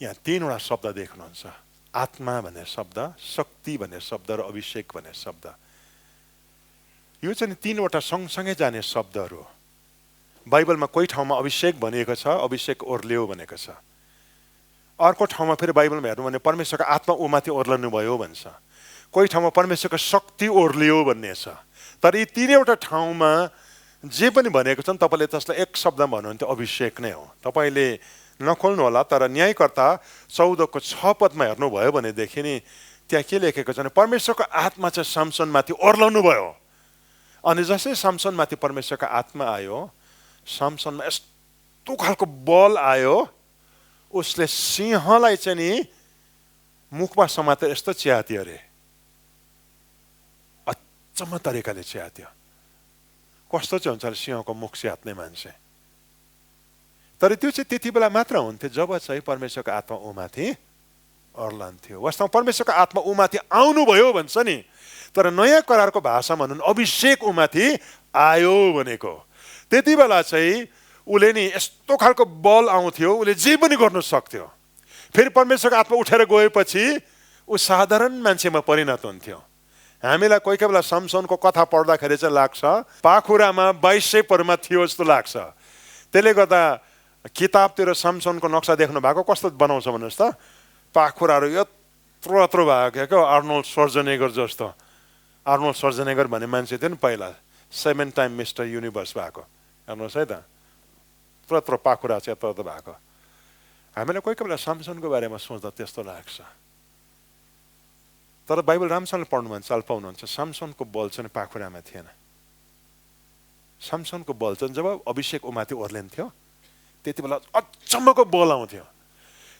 S1: यहाँ 3 वटा शब्द देख्नुहुन्छ। आत्मा भन्ने शब्द, शक्ति भन्ने शब्द र अभिषेक भन्ने शब्द। यो चाहिँ 3 वटा सँगसँगै जाने शब्दहरू हो। बाइबलमा कोही ठाउँमा अभिषेक भनिएको छ, अभिषेक ओर्ल्यो भनेको छ। अर्को ठाउँमा फेरि बाइबलमा हेर्नु भने परमेश्वरको आत्मा ऊमाथि ओर्लनु भयो भन्छ। कोही ठाउँमा परमेश्वरको शक्ति ओर्लियो भन्ने छ। तर यी 3वटा ठाउँमा जे पनि भनेको छन्, तपाईँले त्यसलाई एक शब्दमा भन्नुहुन्थ्यो अभिषेक नै हो। तपाईँले नखोल्नु होला, तर न्यायकर्ता 14:6 पदमा हेर्नुभयो भनेदेखि नि त्यहाँ के लेखेको छ भने परमेश्वरको आत्मा चाहिँ सामसनमाथि ओर्लनु भयो। अनि जसै सामसनमाथि परमेश्वरको आत्मा आयो, सामसनमा यस्तो खालको बल आयो, उसले सिंहलाई चाहिँ नि मुखमा समातेर यस्तो च्यात्यो अरे। अचम्म तरिकाले च्यात्यो। कस्तो चाहिँ हुन्छ सिंहको मुख च्यात्ने मान्छे। तर त्यो चाहिँ त्यति बेला मात्र हुन्थ्यो जब चाहिँ परमेश्वरको आत्मा ऊमाथि ओर्लन्थ्यो। वास्तवमा परमेश्वरको आत्मा ऊमाथि आउनुभयो भन्छ नि, तर नयाँ करारको भाषामा भन्नु अभिषेक ऊमाथि आयो भनेको। त्यति बेला चाहिँ उसले नि यस्तो खालको बल आउँथ्यो, उसले जे पनि गर्न सक्थ्यो। फेरि परमेश्वरको आत्मा उठेर गएपछि ऊ साधारण मान्छेमा परिणत हुन्थ्यो। हामीलाई कोही कोही बेला सामसनको कथा पढ्दाखेरि चाहिँ लाग्छ पाखुरामा 2200 परमा थियो जस्तो लाग्छ। त्यसले गर्दा किताबतिर सामसनको नक्सा देख्नु भएको कस्तो बनाउँछ भन्नुहोस् त, पाखुराहरू यत्रो यत्रो भएको क्या, आर्नोल्ड स्वर्जनेगर जस्तो। आर्नोल्ड स्वर्जनेगर भन्ने मान्छे थियो नि पहिला, 7 टाइम मिस्टर युनिभर्स भएको। हेर्नुहोस् है त, यत्रो पाखुरा चाहिँ यत्रो यत्रो भएको। हामीलाई कोही कोही बेला सामसनको बारेमा सोच्दा त्यस्तो लाग्छ। तर बाइबल राम्रोसँग पढ्नु भने चाल पाउनुहुन्छ, सामसनको बल चाहिँ पाखुरामा थिएन। सामसनको बल चाहिँ जब अभिषेक ऊमाथि ओर्लिन्थ्यो त्यति बेला अचम्मको बल आउँथ्यो।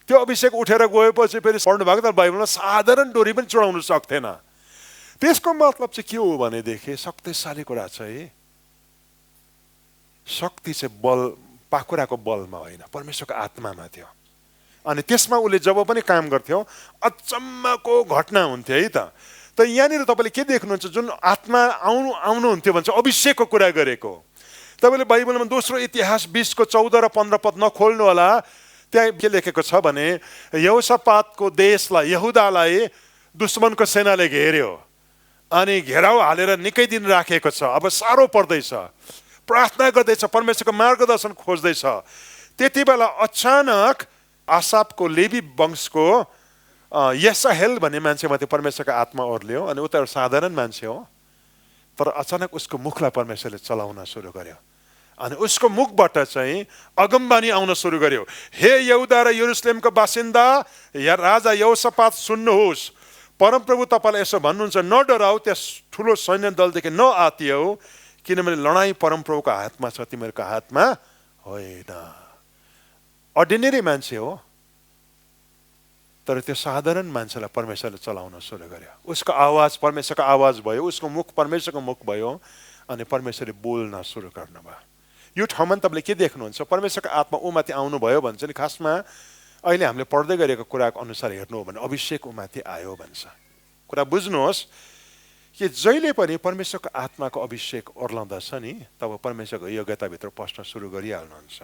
S1: त्यो अभिषेक उठेर गएपछि फेरि पढ्नु भएको त बाइबलमा साधारण डोरी पनि चढाउनु सक्थेन। त्यसको मतलब चाहिँ के हो भनेदेखि शक्तिशाली कुरा चाहिँ शक्ति चाहिँ बल पाखुराको बलमा होइन, परमेश्वरको आत्मामा थियो। अनि त्यसमा उसले जब पनि काम गर्थ्यो अचम्मको घटना हुन्थ्यो है त। त यहाँनिर तपाईँले के देख्नुहुन्छ, जुन आत्मा आउनुहुन्थ्यो भन्छ अभिषेकको कुरा गरेको। तपाईँले बाइबलमा दोस्रो इतिहास 20:14 र 15 पद नखोल्नु होला, त्यहाँ के लेखेको छ भने यहोशापातको देशलाई, यहुदालाई दुश्मनको सेनाले घेर्यो अनि घेराउ हालेर निकै दिन राखेको छ। अब साह्रो पर्दैछ, प्रार्थना गर्दैछ, परमेश्वरको मार्गदर्शन खोज्दैछ। त्यति बेला अचानक आसापको लेवी वंशको यसाहेल भन्ने मान्छेमाथि परमेश्वरको आत्मा ओर्ल्यो। अनि ऊ त साधारण मान्छे हो, तर अचानक उसको मुखलाई परमेश्वरले चलाउन सुरु गर्यो। अनि उसको मुखबाट चाहिँ अगमबानी आउन सुरु गर्यो। हे यहुदा र यरुसलेमको बासिन्दा, या राजा यहोशापात सुन्नुहोस्, परमप्रभु तपाईँलाई यसो भन्नुहुन्छ, न डराऊ, त्यस ठुलो सैन्य दलदेखि नआतियौ, किनभने लडाईँ परमप्रभुको हातमा छ, तिमीहरूको हातमा होइन। अर्डिनेरी मान्छे हो, तर त्यो साधारण मान्छेलाई परमेश्वरले चलाउन सुरु गर्यो। उसको आवाज परमेश्वरको आवाज भयो, उसको मुख परमेश्वरको मुख भयो, अनि परमेश्वरले बोल्न सुरु गर्नुभयो। यो ठाउँमा तपाईँले के देख्नुहुन्छ, परमेश्वरको आत्मा ऊमाथि आउनुभयो भन्छ नि। खासमा अहिले हामीले पढ्दै गरेको कुराको अनुसार हेर्नु हो भने अभिषेक ऊमाथि आयो भन्छ। कुरा बुझ्नुहोस् कि जहिले पनि परमेश्वरको आत्माको अभिषेक ओर्लाउँदछ नि, तब परमेश्वरको योग्यताभित्र पस्न सुरु गरिहाल्नुहुन्छ।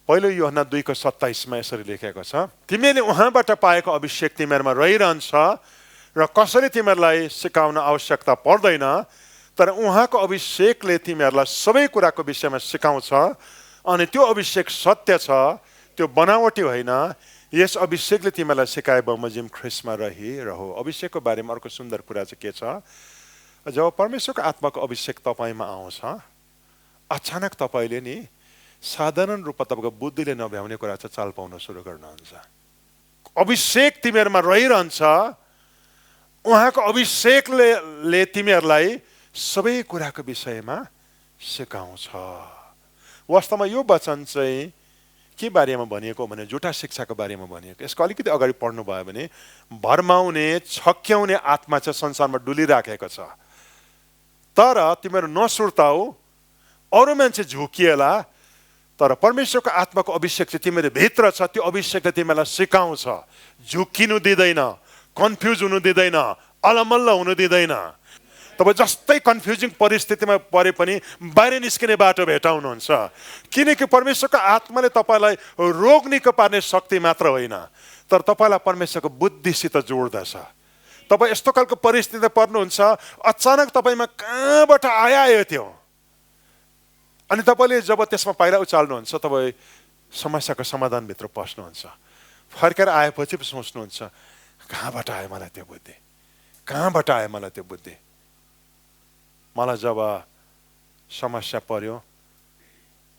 S1: पहिलो यूहन्ना 2:27 यसरी लेखेको छ, तिमीले उहाँबाट पाएको अभिषेक तिमीहरूमा रहिरहन्छ र कसरी तिमीहरूलाई सिकाउन आवश्यकता पर्दैन, तर उहाँको अभिषेकले तिमीहरूलाई सबै कुराको विषयमा सिकाउँछ। अनि त्यो अभिषेक सत्य छ, त्यो बनावटी होइन। यस अभिषेकले तिमीलाई सिकाए बमोजिम ख्रिस्टमा रहिरहो। अभिषेकको बारेमा अर्को सुन्दर कुरा चाहिँ के छ, जब परमेश्वरको आत्माको अभिषेक तपाईँमा आउँछ, अचानक तपाईँले नि साधारण रूपमा तपाईँको बुद्धिले नभ्याउने कुरा चाहिँ चाल पाउन सुरु गर्नुहुन्छ। अभिषेक तिमीहरूमा रहिरहन्छ, उहाँको अभिषेकले तिमीहरूलाई सबै कुराको विषयमा सिकाउँछ। वास्तवमा यो वचन चाहिँ के बारेमा भनिएको भने झुटा शिक्षाको बारेमा भनिएको। यसको अलिकति अगाडि पढ्नु भयो भने भरमाउने छक्क्याउने आत्मा चाहिँ संसारमा डुलिराखेको छ, तर तिमीहरू नसुर्ताऊ, अरू मान्छे झुकिएला, तर परमेश्वरको आत्माको अभिषेक चाहिँ तिमीहरू भित्र छ। त्यो अभिषेकले तिमीलाई सिकाउँछ, झुकिनु दिँदैन, कन्फ्युज हुनु दिँदैन, अलमल्ल हुनु दिँदैन। तपाईँ जस्तै कन्फ्युजिङ परिस्थितिमा परे पनि बाहिर निस्किने बाटो भेटाउनुहुन्छ, किनकि परमेश्वरको आत्माले तपाईँलाई रोग निको पार्ने शक्ति मात्र होइन, तर तपाईँलाई परमेश्वरको बुद्धिसित जोड्दछ। तपाईँ यस्तो खालको परिस्थितिमा पर्नुहुन्छ, अचानक तपाईँमा कहाँबाट आयो त्यो, अनि तपाईँले जब त्यसमा पाइला उचाल्नुहुन्छ, तपाईँ समस्याको समाधानभित्र पस्नुहुन्छ। फर्केर आएपछि पो सोच्नुहुन्छ, कहाँबाट आयो मलाई त्यो बुद्धि, कहाँबाट आयो मलाई त्यो बुद्धि। मलाई जब समस्या पर्यो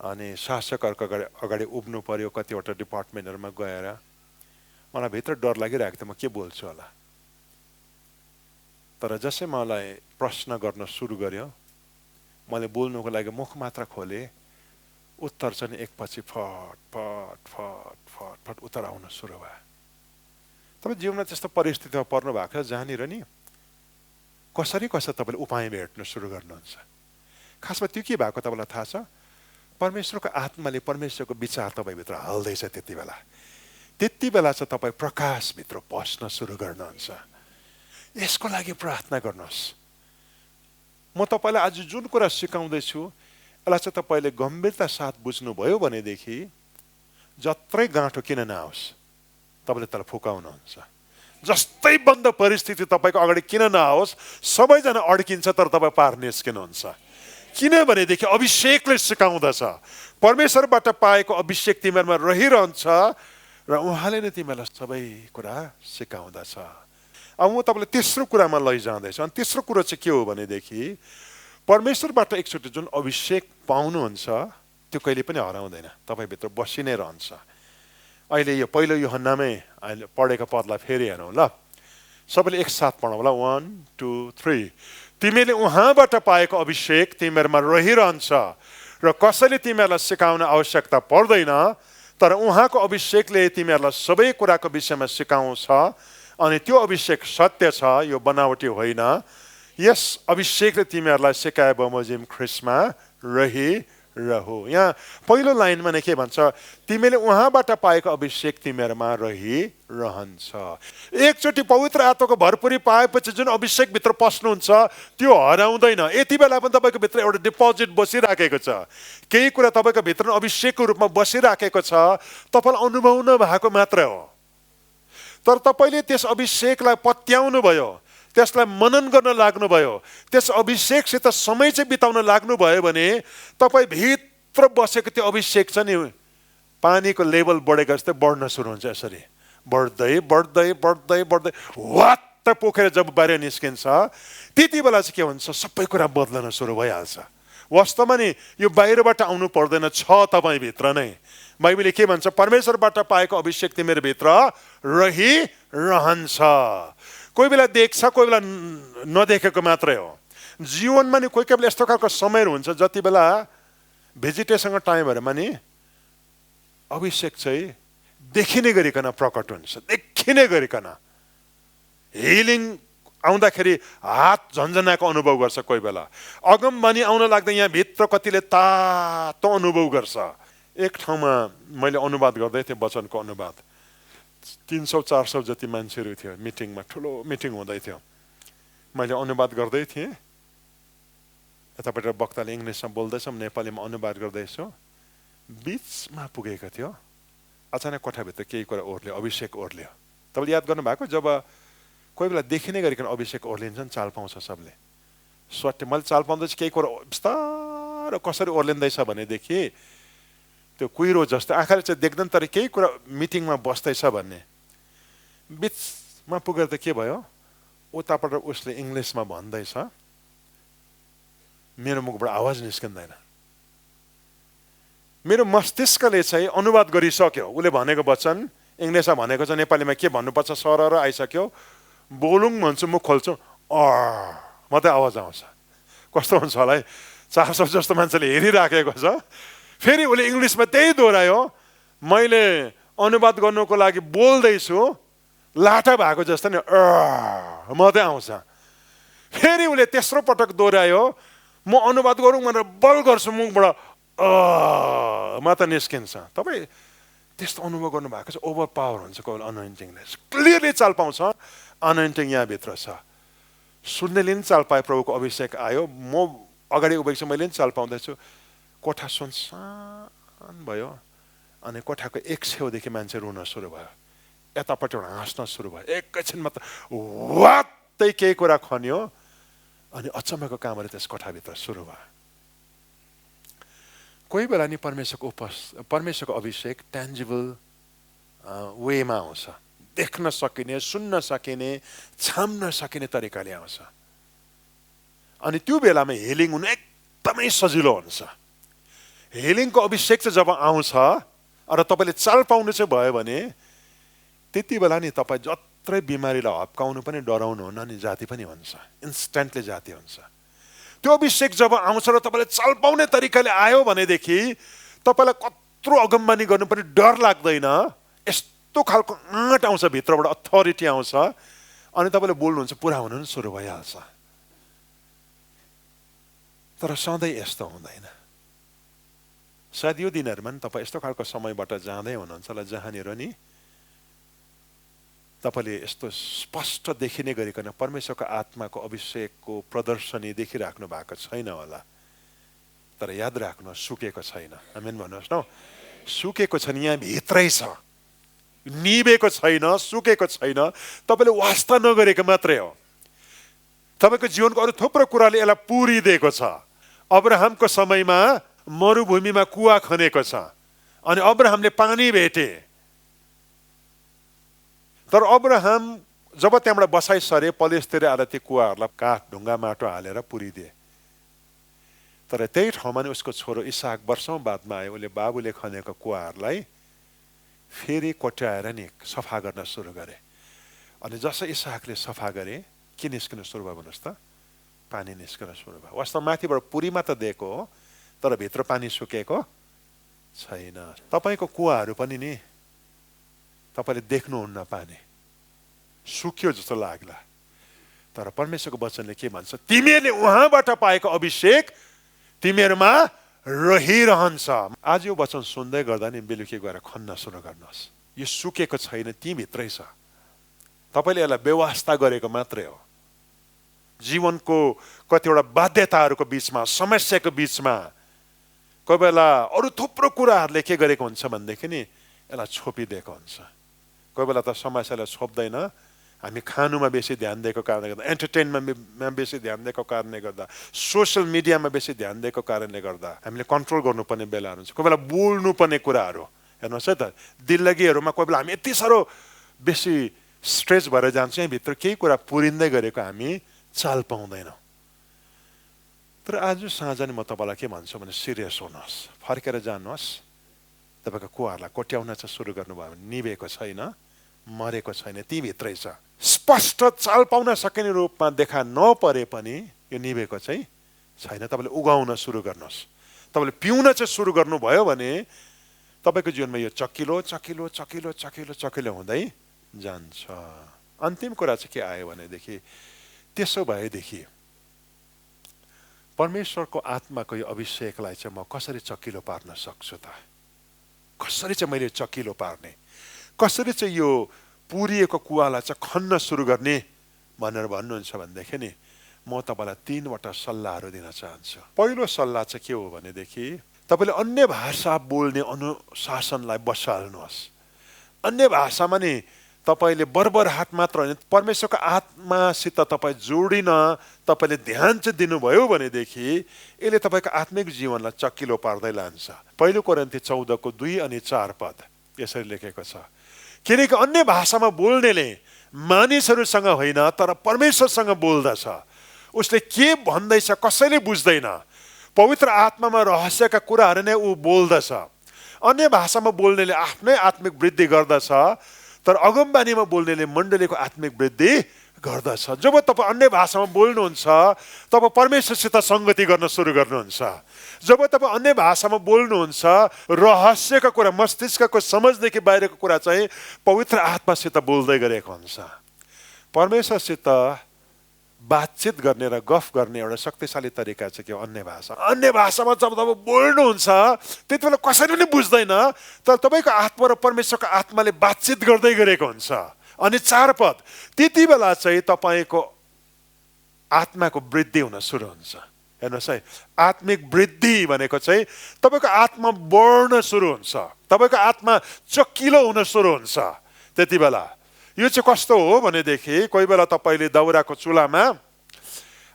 S1: अनि शासकहरूको अगाडि उभिनु पर्यो, कतिवटा डिपार्टमेन्टहरूमा गएर मलाई भित्र डर लागिरहेको थियो, म के बोल्छु होला। तर जसै मलाई प्रश्न गर्न सुरु गर्यो, मैले बोल्नुको लागि मुख मात्र खोलेँ, उत्तर चाहिँ एकपछि फट फट फट फट फट उत्तर आउन सुरु भयो। तपाईँ जीवनमा त्यस्तो परिस्थितिमा पर्नु भएको छ जहाँनिर नि कसरी तपाईँले उपाय भेट्न सुरु गर्नुहुन्छ। खासमा त्यो के भएको तपाईँलाई थाहा छ? परमेश्वरको आत्माले परमेश्वरको विचार तपाईँभित्र हाल्दैछ। त्यति बेला चाहिँ तपाईँ प्रकाशभित्र पस्न सुरु गर्नुहुन्छ। यसको लागि प्रार्थना गर्नुहोस्। म तपाईँलाई आज जुन कुरा सिकाउँदैछु यसलाई चाहिँ तपाईँले गम्भीरता साथ बुझ्नुभयो भनेदेखि जत्रै गाँठो किन नआओस् तपाईँले त्यसलाई फुकाउनुहुन्छ। जस्तै बन्द परिस्थिति तपाईँको अगाडि किन नआओस्, सबैजना अड्किन्छ, तर तपाईँ पार निस्किनुहुन्छ। किनभनेदेखि अभिषेकले सिकाउँदछ, परमेश्वरबाट पाएको अभिषेक तिमीहरूमा रहिरहन्छ र उहाँले नै तिमीहरूलाई सबै कुरा सिकाउँदछ। अब म तपाईँलाई तेस्रो कुरामा लैजाँदैछु। अनि तेस्रो कुरो चाहिँ के हो भनेदेखि परमेश्वरबाट एकचोटि जुन अभिषेक पाउनुहुन्छ त्यो कहिले पनि हराउँदैन, तपाईँभित्र बसि नै रहन्छ। अहिले यो पहिलो यूहन्नामै अहिले पढेको पदलाई फेरि हेरौँ ल, सबैले एकसाथ पढौँ ल, 1 2 3। तिमीले उहाँबाट पाएको अभिषेक तिमीहरूमा रहिरहन्छ र कसैले तिमीहरूलाई सिकाउन आवश्यकता पर्दैन, तर उहाँको अभिषेकले तिमीहरूलाई सबै कुराको विषयमा सिकाउँछ। अनि त्यो अभिषेक सत्य छ, यो बनावटी होइन। यस अभिषेकले तिमीहरूलाई सिकाए बमोजिम ख्रिस्टमा रहिरहु। यहाँ पहिलो लाइनमा नै के भन्छ? तिमीले उहाँबाट पाएको अभिषेक तिमीहरूमा रहिरहन्छ। एकचोटि पवित्र आत्माको भरपुरी पाएपछि जुन अभिषेकभित्र पस्नुहुन्छ त्यो हराउँदैन। यति बेला पनि तपाईँको भित्र एउटा डिपोजिट बसिराखेको छ, केही कुरा तपाईँको भित्र अभिषेकको रूपमा बसिराखेको छ, तपाईँलाई अनुभव नभएको मात्रै हो। तर तपाईँले त्यस अभिषेकलाई पत्याउनु भयो, त्यसलाई मनन गर्न लाग्नुभयो, त्यस अभिषेकसित समय चाहिँ बिताउन लाग्नुभयो भने तपाईँ भित्र बसेको त्यो अभिषेक छ नि, पानीको लेभल बढेको जस्तै बढ्न सुरु हुन्छ। यसरी बढ्दै बढ्दै बढ्दै बढ्दै वात्त पोखेर जब बाहिर निस्किन्छ त्यति बेला चाहिँ के हुन्छ, सबै कुरा बदलन सुरु भइहाल्छ। वास्तवमा नि यो बाहिरबाट आउनु पर्दैन, छ तपाईँभित्र नै। बाइबलले के भन्छ? परमेश्वरबाट पाएको अभिषेक तिमीहरूभित्र रहिरहन्छ। कोही बेला देख्छ, कोही बेला नदेखेको मात्रै हो। जीवनमा नि कोही बेला यस्तो खालको समयहरू हुन्छ जति बेला भेजिटेसनको टाइमहरूमा नि अभिषेक चाहिँ देखिने गरिकन प्रकट हुन्छ, देखिने गरिकन। हिलिङ आउँदाखेरि हात झन्झनाको अनुभव गर्छ, कोही बेला अगमबानी आउन लाग्दा यहाँ भित्र कतिले तातो अनुभव गर्छ। एक ठाउँमा मैले अनुवाद गर्दै थिएँ, वचनको अनुवाद। 300-400 जति मान्छेहरू थियो मिटिङमा, ठुलो मिटिङ हुँदै थियो। मैले अनुवाद गर्दै थिएँ, यतापट्टि वक्ताले इङ्ग्लिसमा बोल्दैछ, नेपालीमा अनुवाद गर्दैछु। बिचमा पुगेको थियो, अचानक कोठाभित्र केही कुरा ओर्ल्यो, अभिषेक ओर्ल्यो। तपाईँले याद गर्नुभएको, जब कोही बेला देखिने गरिकन अभिषेक ओर्लिन्छन्, चाल पाउँछ सबले। स्वाट्य मैले चाल पाउँदैछु केही कुरा बिस्तारो कसरी ओर्लिँदैछ भनेदेखि त्यो कुहिरो जस्तो आँखाले चाहिँ देख्दैन, तर केही कुरा मिटिङमा बस्दैछ भन्ने। बिचमा पुगेर त के भयो, उताबाट उसले इङ्ग्लिसमा भन्दैछ, मेरो मुखबाट आवाज निस्किँदैन। मेरो मस्तिष्कले चाहिँ अनुवाद गरिसक्यो, उसले भनेको वचन इङ्ग्लिसमा भनेको छ, नेपालीमा के भन्नुपर्छ सर आइसक्यो, बोलुङ भन्छु मुख खोल्छु मात्रै आवाज आउँछ। कस्तो हुन्छ होला है, 400 जस्तो मान्छेले हेरिराखेको छ, फेरि उसले इङ्ग्लिसमा त्यही दोहोऱ्यायो, मैले अनुवाद गर्नुको लागि बोल्दैछु, लाटा भएको जस्तो नि मात्रै आउँछ। फेरि उसले तेस्रो पटक दोहोऱ्यायो, म अनुवाद गरौँ भनेर बल गर्छु मुखबाट मात्र निस्किन्छ। तपाईँ त्यस्तो अनुभव गर्नुभएको छ, ओभर पावर हुन्छ कोही बेला अनोइन्टिङले, क्लियरली चाल पाउँछ अनोइन्टिङ यहाँभित्र छ। सुन्नेले नि चाल पाए प्रभुको अभिषेक आयो, म अगाडि उभिएको छु, मैले नि चाल पाउँदैछु, कोठा सुनसान भयो, अनि कोठाको एक छेउदेखि मान्छे रुन सुरु भयो, यतापट्टिबाट हाँस्न सुरु भयो, एकैछिनमा त वात्तै केही कुरा खन्यो, अनि अचम्मको कामहरू त्यस कोठाभित्र सुरु भयो। कोही बेला नि परमेश्वरको अभिषेक ट्यान्जिबल वेमा आउँछ, देख्न सकिने, सुन्न सकिने, छाम्न सकिने तरिकाले आउँछ। अनि त्यो बेलामा हिलिङ हुनु एकदमै सजिलो हुन्छ। हिलिङको अभिषेक चाहिँ जब आउँछ र तपाईँले चाल पाउनु चाहिँ भयो भने त्यति बेला नि तपाईँ जत्रै बिमारीलाई हप्काउनु पनि डराउनु हुन्न नि जाति पनि हुन्छ, इन्स्ट्यान्टली जाति हुन्छ। त्यो अभिषेक जब आउँछ र तपाईँले चाल पाउने तरिकाले आयो भनेदेखि तपाईँलाई कत्रो अगमबानी गर्नु पनि डर लाग्दैन, यस्तो खालको आँट आउँछ भित्रबाट, अथोरिटी आउँछ, अनि तपाईँले बोल्नुहुन्छ पुरा हुनु पनि सुरु भइहाल्छ। तर सधैँ यस्तो हुँदैन। सायद यो दिनहरूमा नि तपाईँ यस्तो खालको समयबाट जाँदै हुनुहुन्छ होला जहाँनिर नि तपाईँले यस्तो स्पष्ट देखिने गरिकन परमेश्वरको आत्माको अभिषेकको प्रदर्शनी देखिराख्नु भएको छैन होला। तर याद राख्नु, सुकेको छैन। आमेन भन्नुहोस् न, सुकेको छैन, यहाँ भित्रै छ, निभेको छैन, सुकेको छैन, तपाईँले वास्ता नगरेको मात्रै हो। तपाईँको जीवनको अरू थुप्रो कुराले यसलाई पुरिदिएको छ। अब्राहमको समयमा मरुभूमिमा कुवा खनेको छ, अनि अब्राहमले पानी भेटे, तर अब्राहम जब त्यहाँबाट बसाइ सरे पलेसतिर आएर त्यो कुवाहरूलाई काठ ढुङ्गा माटो हालेर पुरिदिए। तर त्यही ठाउँमा नि उसको छोरो इसाक वर्षौँ बादमा आयो, उसले बाबुले खनेको कुवाहरूलाई फेरि कोट्याएर नि सफा गर्न सुरु गरे। अनि जसो इसाकले सफा गरे के निस्किन सुरु भयो भन्नुहोस् त, पानी निस्किन सुरु भयो। वास्तव माथिबाट पुरीमा त दिएको हो, तर भित्र पानी सुकेको छैन। तपाईँको कुवाहरू पनि नि तपाईँले देख्नुहुन्न, पानी सुक्यो जस्तो लाग्ला, तर परमेश्वरको वचनले के भन्छ, तिमीहरूले उहाँबाट पाएको अभिषेक तिमीहरूमा रहिरहन्छ। आज यो वचन सुन्दै गर्दा नि बेलुकी गएर खन्न सुरु गर्नुहोस्, यो सुकेको छैन, ती भित्रै छ। तपाईँले यसलाई व्यवस्था गरेको मात्रै हो। जीवनको कतिवटा बाध्यताहरूको बिचमा, समस्याको बिचमा कोही बेला अरू थुप्रो कुराहरूले के गरेको हुन्छ भनेदेखि नि यसलाई छोपिदिएको हुन्छ। कोही बेला त समस्यालाई छोप्दैन, हामी खानुमा बेसी ध्यान दिएको कारणले गर्दा, एन्टरटेनमेन्टमा बेसी ध्यान दिएको कारणले गर्दा, सोसियल मिडियामा बेसी ध्यान दिएको कारणले गर्दा हामीले कन्ट्रोल गर्नुपर्ने बेलाहरू हुन्छ। कोही बेला बोल्नुपर्ने कुराहरू हेर्नुहोस् है त, दिल्लगीहरूमा कोही बेला हामी यति साह्रो बेसी स्ट्रेस भएर जान्छ, यहाँभित्र केही कुरा पुरिँदै गरेको हामी चाल पाउँदैनौँ। तर आज साँझ नि म तपाईँलाई के भन्छु भने सिरियस हुनुहोस्, फर्केर जानुहोस्, तपाईँको कुवाहरूलाई कोट्याउन चाहिँ सुरु गर्नुभयो भने निभेको छैन, मरेको छैन, ती भित्रै छ। स्पष्ट चाल पाउन सकिने रूपमा देखा नपरे पनि यो निभेको चाहिँ छैन। तपाईँले उगाउन सुरु गर्नुहोस्, तपाईँले पिउन चाहिँ सुरु गर्नुभयो भने तपाईँको जीवनमा यो चकिलो चकिलो चकिलो चकिलो चकिलो हुँदै जान्छ। अन्तिम कुरा चाहिँ के आयो भनेदेखि, त्यसो भएदेखि परमेश्वरको आत्माको यो अभिषेकलाई चाहिँ म कसरी चकिलो पार्न सक्छु त? कसरी चाहिँ मैले चकिलो पार्ने, कसरी चाहिँ यो पुरिएको कुवालाई चाहिँ खन्न सुरु गर्ने भनेर भन्नुहुन्छ भनेदेखि नि म तपाईँलाई 3वटा सल्लाहहरू दिन चाहन्छु। पहिलो सल्लाह चाहिँ के हो भनेदेखि, तपाईँले अन्य भाषा बोल्ने अनुशासनलाई बसाल्नुहोस्। अन्य भाषामा नि तपाईँले बरबराहट मात्र होइन, परमेश्वरको आत्मासित तपाईँ जोडिन तपाईँले ध्यान चाहिँ दिनुभयो भनेदेखि यसले तपाईँको आत्मिक जीवनलाई चकिलो पार्दै लान्छ। पहिलो कोरिन्थी 14:2 अनि 4 पद यसरी लेखेको छ, किनकि अन्य भाषामा बोल्नेले मानिसहरूसँग होइन तर परमेश्वरसँग बोल्दछ, उसले के भन्दैछ कसैले बुझ्दैन, पवित्र आत्मामा रहस्यका कुराहरू नै ऊ बोल्दछ, अन्य भाषामा बोल्नेले आफ्नै आत्मिक वृद्धि गर्दछ, तर अगमबानीमा बोल्नेले मण्डलीको आत्मिक वृद्धि गर्दछ। जब तपाईँ अन्य भाषामा बोल्नुहुन्छ तब परमेश्वरसित सङ्गति गर्न सुरु गर्नुहुन्छ। जब तपाईँ अन्य भाषामा बोल्नुहुन्छ रहस्यका कुरा, मस्तिष्कको समझदेखि बाहिरको कुरा चाहिँ पवित्र आत्मासित बोल्दै गरेको हुन्छ। परमेश्वरसित बातचित गर्ने र गफ गर्ने एउटा शक्तिशाली तरिका चाहिँ के हो? अन्य भाषा। अन्य भाषामा जब तपाईँ बोल्नुहुन्छ त्यति बेला कसैले पनि बुझ्दैन, तर तपाईँको आत्मा र परमेश्वरको आत्माले बातचित गर्दै गरेको हुन्छ। अनि 4 पद, त्यति बेला चाहिँ तपाईँको आत्माको वृद्धि हुन सुरु हुन्छ। हेर्नुहोस् है, आत्मिक वृद्धि भनेको चाहिँ तपाईँको आत्मा बढ्न सुरु हुन्छ, तपाईँको आत्मा चकिलो हुन सुरु हुन्छ। त्यति बेला यो चाहिँ कस्तो हो भनेदेखि, कोही बेला तपाईँले दाउराको चुलामा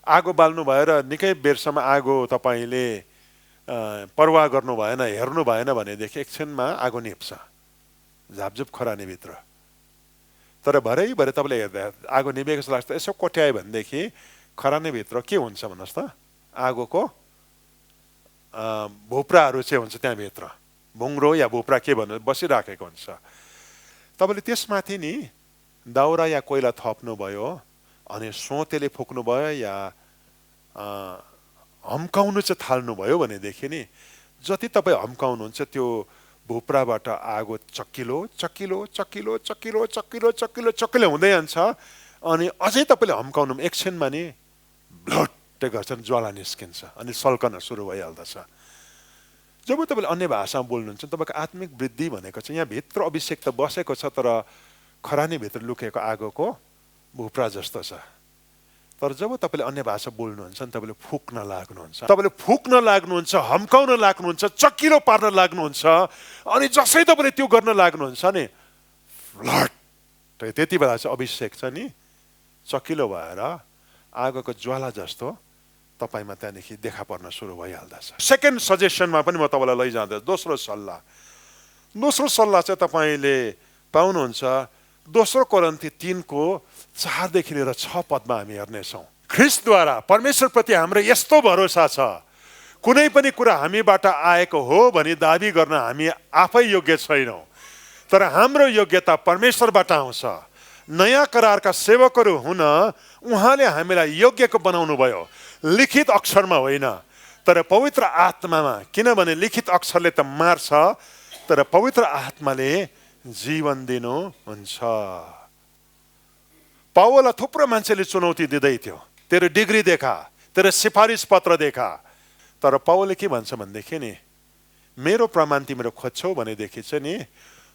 S1: आगो बाल्नु भयो र निकै बेरसम्म आगो तपाईँले परवाह गर्नु भएन, हेर्नु भएन भनेदेखि एकछिनमा आगो निप्छ, झापझुप खरानीभित्र। तर भरै तपाईँले हेर्दा आगो निभेको जस्तो लाग्छ, यसो कोट्यायो भनेदेखि खरानीभित्र के हुन्छ भन्नुहोस् त? आगोको भुप्राहरू चाहिँ हुन्छ त्यहाँभित्र, भुङ्रो या भुप्रा के भन्नु बसिराखेको हुन्छ। तपाईँले त्यसमाथि नि दाउरा या कोइला थप्नुभयो अनि सोतेले फुक्नुभयो या हम्काउनु चाहिँ थाल्नुभयो भनेदेखि नि जति तपाईँ हम्काउनुहुन्छ त्यो भुप्राबाट आगो चक्किलो चक्किलो चक्किलो चक्किलो चक्किलो चक्किलो चक्किलो हुँदै जान्छ। अनि अझै तपाईँले हम्काउनु एकछिनमा नि ब्लट्टै गर्छन्, ज्वाला निस्किन्छ अनि सल्कन सुरु भइहाल्दछ। जब तपाईँले अन्य भाषामा बोल्नुहुन्छ तपाईँको आत्मिक वृद्धि भनेको चाहिँ यहाँ भित्र अभिषेक त बसेको छ, तर खरानीभित्र लुकेको आगोको भुप्रा जस्तो छ। तर जब तपाईँले अन्य भाषा बोल्नुहुन्छ नि तपाईँले फुक्न लाग्नुहुन्छ, तपाईँले फुक्न लाग्नुहुन्छ, हम्काउन लाग्नुहुन्छ, चक्किलो पार्न लाग्नुहुन्छ। अनि जसै तपाईँले त्यो गर्न लाग्नुहुन्छ नि फ्लट, त्यति बेला चाहिँ अभिषेक छ नि चकिलो भएर आगोको ज्वाला जस्तो तपाईँमा त्यहाँदेखि देखा पर्न सुरु भइहाल्दछ। सेकेन्ड सजेसनमा पनि म तपाईँलाई लैजाँदै दोस्रो सल्लाह चाहिँ तपाईँले पाउनुहुन्छ 2 कोरिन्थी 3:4 लिएर 6 पदमा हामी हेर्नेछौँ। ख्रीष्टद्वारा परमेश्वरप्रति हाम्रो यस्तो भरोसा छ, कुनै पनि कुरा हामीबाट आएको हो भनी दाबी गर्न हामी आफै योग्य छैनौँ, तर हाम्रो योग्यता परमेश्वरबाट आउँछ। नयाँ करारका सेवकहरू हुन उहाँले हामीलाई योग्यको बनाउनु भयो, लिखित अक्षरमा होइन तर पवित्र आत्मामा। किनभने लिखित अक्षरले त मार्छ, तर पवित्र आत्माले जीवन दिनुहुन्छ। पावललाई थुप्रो मान्छेले चुनौती दिँदै थियो, तेरो डिग्री देखा, तेरो सिफारिस पत्र देखा। तर पावलले के भन्छ भनेदेखि नि मेरो प्रमाण तिम्रो खोज्छौ भनेदेखि चाहिँ नि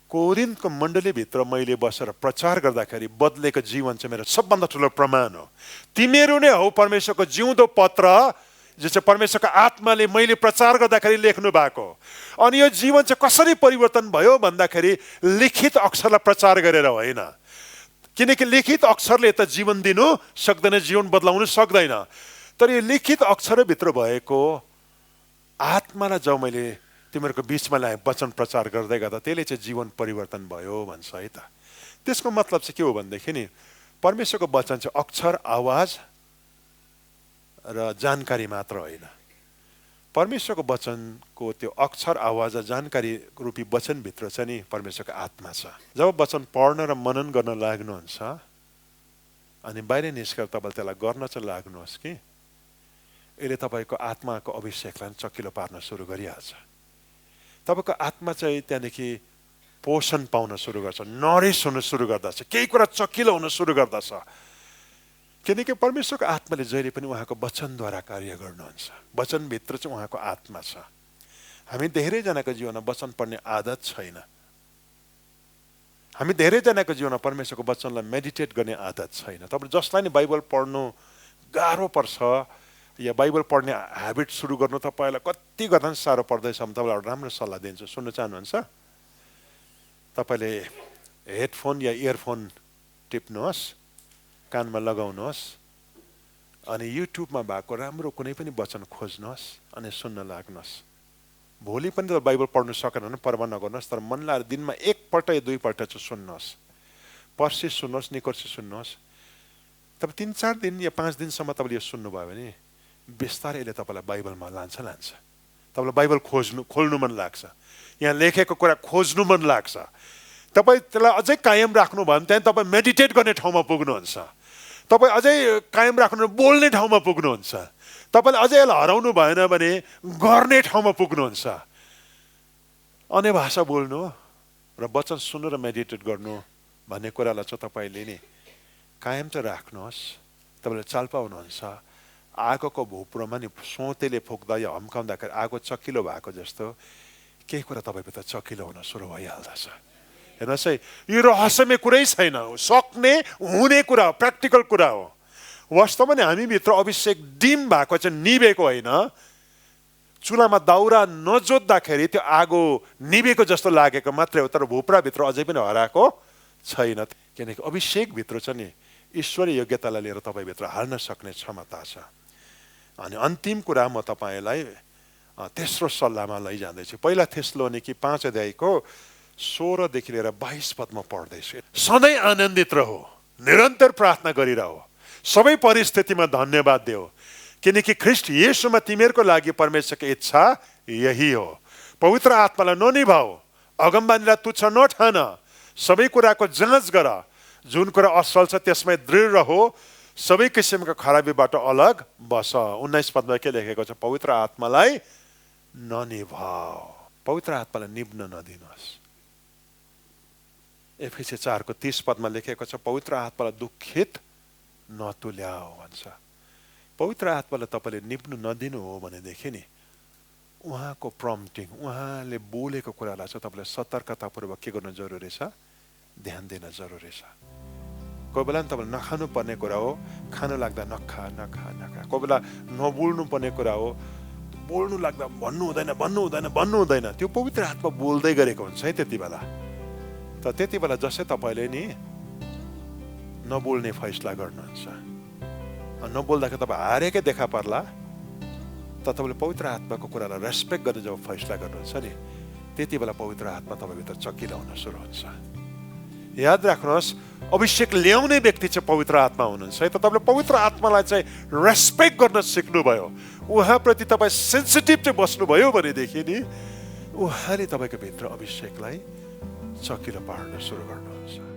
S1: कोरिन्थको मण्डलीभित्र मैले बसेर प्रचार गर्दाखेरि बदलेको जीवन चाहिँ मेरो सबभन्दा ठुलो प्रमाण हो। तिमीहरू नै हौ परमेश्वरको जिउँदो पत्र जो चाहिँ परमेश्वरको आत्माले मैले प्रचार गर्दाखेरि लेख्नु भएको। अनि यो जीवन चाहिँ कसरी परिवर्तन भयो भन्दाखेरि लिखित अक्षरलाई प्रचार गरेर होइन, किनकि लिखित अक्षरले त जीवन दिनु सक्दैन, जीवन बदलाउनु सक्दैन। तर यो लिखित अक्षरभित्र भएको आत्मालाई जब मैले तिमीहरूको बिचमा ल्याएँ वचन प्रचार गर्दै गर्दा त्यसले चाहिँ जीवन परिवर्तन भयो भन्छ है त। त्यसको मतलब चाहिँ के हो भनेदेखि नि परमेश्वरको वचन चाहिँ अक्षर, आवाज र जानकारी मात्र होइन। परमेश्वरको वचनको त्यो अक्षर, आवाज र जानकारी रूपी वचनभित्र चाहिँ नि परमेश्वरको आत्मा छ। जब वचन पढ्न र मनन गर्न लाग्नुहुन्छ अनि बाहिर निस्केर तपाईँले त्यसलाई गर्न चाहिँ लाग्नुहोस् कि यसले तपाईँको आत्माको अभिषेकलाई चकिलो पार्न सुरु गरिहाल्छ। तपाईँको आत्मा चाहिँ त्यहाँदेखि पोषण पाउन सुरु गर्छ, नरिस हुन सुरु गर्दछ, केही कुरा चकिलो हुन सुरु गर्दछ। किनकि परमेश्वरको आत्माले जहिले पनि उहाँको वचनद्वारा कार्य गर्नुहुन्छ। वचनभित्र चाहिँ उहाँको आत्मा छ। हामी धेरैजनाको जीवनमा वचन पढ्ने आदत छैन। हामी धेरैजनाको जीवनमा परमेश्वरको वचनलाई मेडिटेट गर्ने आदत छैन। तपाईँ जसलाई नि बाइबल पढ्नु गाह्रो पर्छ या बाइबल पढ्ने ह्याबिट सुरु गर्नु तपाईँलाई कति गर्दा पनि साह्रो पर्दैछ भने तपाईँलाई एउटा राम्रो सल्लाह दिन्छु, सुन्नु चाहनुहुन्छ? तपाईँले हेडफोन या इयरफोन टिप्नुहोस्, कानमा लगाउनुहोस् अनि युट्युबमा भएको राम्रो कुनै पनि वचन खोज्नुहोस् अनि सुन्न लाग्नुहोस्। भोलि पनि त बाइबल पढ्नु सकेन भने परवाह नगर्नुहोस्, तर मन लाएर दिनमा 1 पल्ट या 2 पल्ट चाहिँ सुन्नुहोस्। पर्सि सुन्नुहोस्, निकोर्सि सुन्नुहोस्। तपाईँ 3-4 दिन या 5 दिनसम्म तपाईँले यो सुन्नुभयो भने बिस्तारै यसले तपाईँलाई बाइबलमा लान्छ। तपाईँलाई बाइबल खोल्नु मन लाग्छ। यहाँ लेखेको कुरा खोज्नु मन लाग्छ। तपाईँ त्यसलाई अझै कायम राख्नु भयो भने त्यहाँ तपाईँ मेडिटेट गर्ने ठाउँमा पुग्नुहुन्छ। तपाईँ अझै कायम राख्नु बोल्ने ठाउँमा पुग्नुहुन्छ। तपाईँले अझै यसलाई हराउनु भएन भने गर्ने ठाउँमा पुग्नुहुन्छ। अन्य भाषा बोल्नु र वचन सुन्नु र मेडिटेट गर्नु भन्ने कुरालाई चाहिँ तपाईँले नि कायम चाहिँ राख्नुहोस्। तपाईँले चाल पाउनुहुन्छ आगोको भुप्रोमा नि सोतेले फुक्दा या हम्काउँदाखेरि आगो चकिलो भएको जस्तो केही कुरा तपाईँभित्र चकिलो हुन सुरु भइहाल्दछ। हेर्नुहोस् है, यो रहस्यमय कुरै छैन, सक्ने हुने कुरा हो, प्र्याक्टिकल कुरा हो। वास्तवमा नि हामीभित्र अभिषेक डिम भएको चाहिँ निभेको होइन। चुलामा दाउरा नजोत्दाखेरि त्यो आगो निभेको जस्तो लागेको मात्रै हो, तर भुप्राभित्र अझै पनि हराएको छैन। किनकि अभिषेकभित्र चाहिँ नि ईश्वरीय योग्यतालाई लिएर तपाईँभित्र हाल्न सक्ने क्षमता छ। अनि अन्तिम कुरा म तपाईँलाई तेस्रो सल्लाहमा लैजाँदैछु। पहिला थेसलोनिकी 5 अध्यायको 16 देखि लिएर 22 पदमा पढ्दैछु। सधैँ आनन्दित रहो, निरन्तर प्रार्थना गरिरहो, सबै परिस्थितिमा धन्यवाद देऊ, किनकि ख्रिस्ट येशूमा तिमीहरूको लागि परमेश्वरको इच्छा यही हो। पवित्र आत्मालाई ननिभाऊ, अगमबानीलाई तुच्छ नठान, सबै कुराको जाँच गर, जुन कुरा असल छ त्यसमै दृढ रहो, सबै किसिमको खराबीबाट अलग बस। 19 पदमा के लेखेको छ? पवित्र आत्मालाई ननिभाऊ, पवित्र आत्मालाई निभ्न नदिनुहोस्। एफएसी 4 को 30 पदमा लेखेको छ पवित्र आत्मालाई दुखित नतुल्याऊ भन्छ। पवित्र आत्मालाई तपाईँले निभ्नु नदिनु हो भनेदेखि नि उहाँको प्रम्प्टिङ, उहाँले बोलेको कुरालाई चाहिँ तपाईँले सतर्कतापूर्वक के गर्नु जरुरी छ? ध्यान दिन जरुरी छ। कोही बेला तपाईँले नखानु पर्ने कुरा हो, खानु लाग्दा नखा नखा नखा। कोही बेला नबोल्नु पर्ने कुरा हो, बोल्नु लाग्दा भन्नु हुँदैन। त्यो पवित्र आत्मा बोल्दै गरेको हुन्छ है त्यति बेला। त त्यति बेला जसै तपाईँले नि नबोल्ने फैसला गर्नुहुन्छ, नबोल्दाखेरि तपाईँ हारेकै देखा पर्ला, त तपाईँले पवित्र आत्माको कुरालाई रेस्पेक्ट गर्ने जब फैसला गर्नुहुन्छ नि, त्यति बेला पवित्र आत्मा तपाईँभित्र चकिलो हुन सुरु हुन्छ। याद राख्नुहोस्, अभिषेक ल्याउने व्यक्ति चाहिँ पवित्र आत्मा हुनुहुन्छ है। त तपाईँले पवित्र आत्मालाई चाहिँ रेस्पेक्ट गर्न सिक्नुभयो, उहाँप्रति तपाईँ सेन्सिटिभ चाहिँ बस्नुभयो भनेदेखि नि उहाँले तपाईँको भित्र अभिषेकलाई चकिलो पार्न सुरु गर्नुहुन्छ।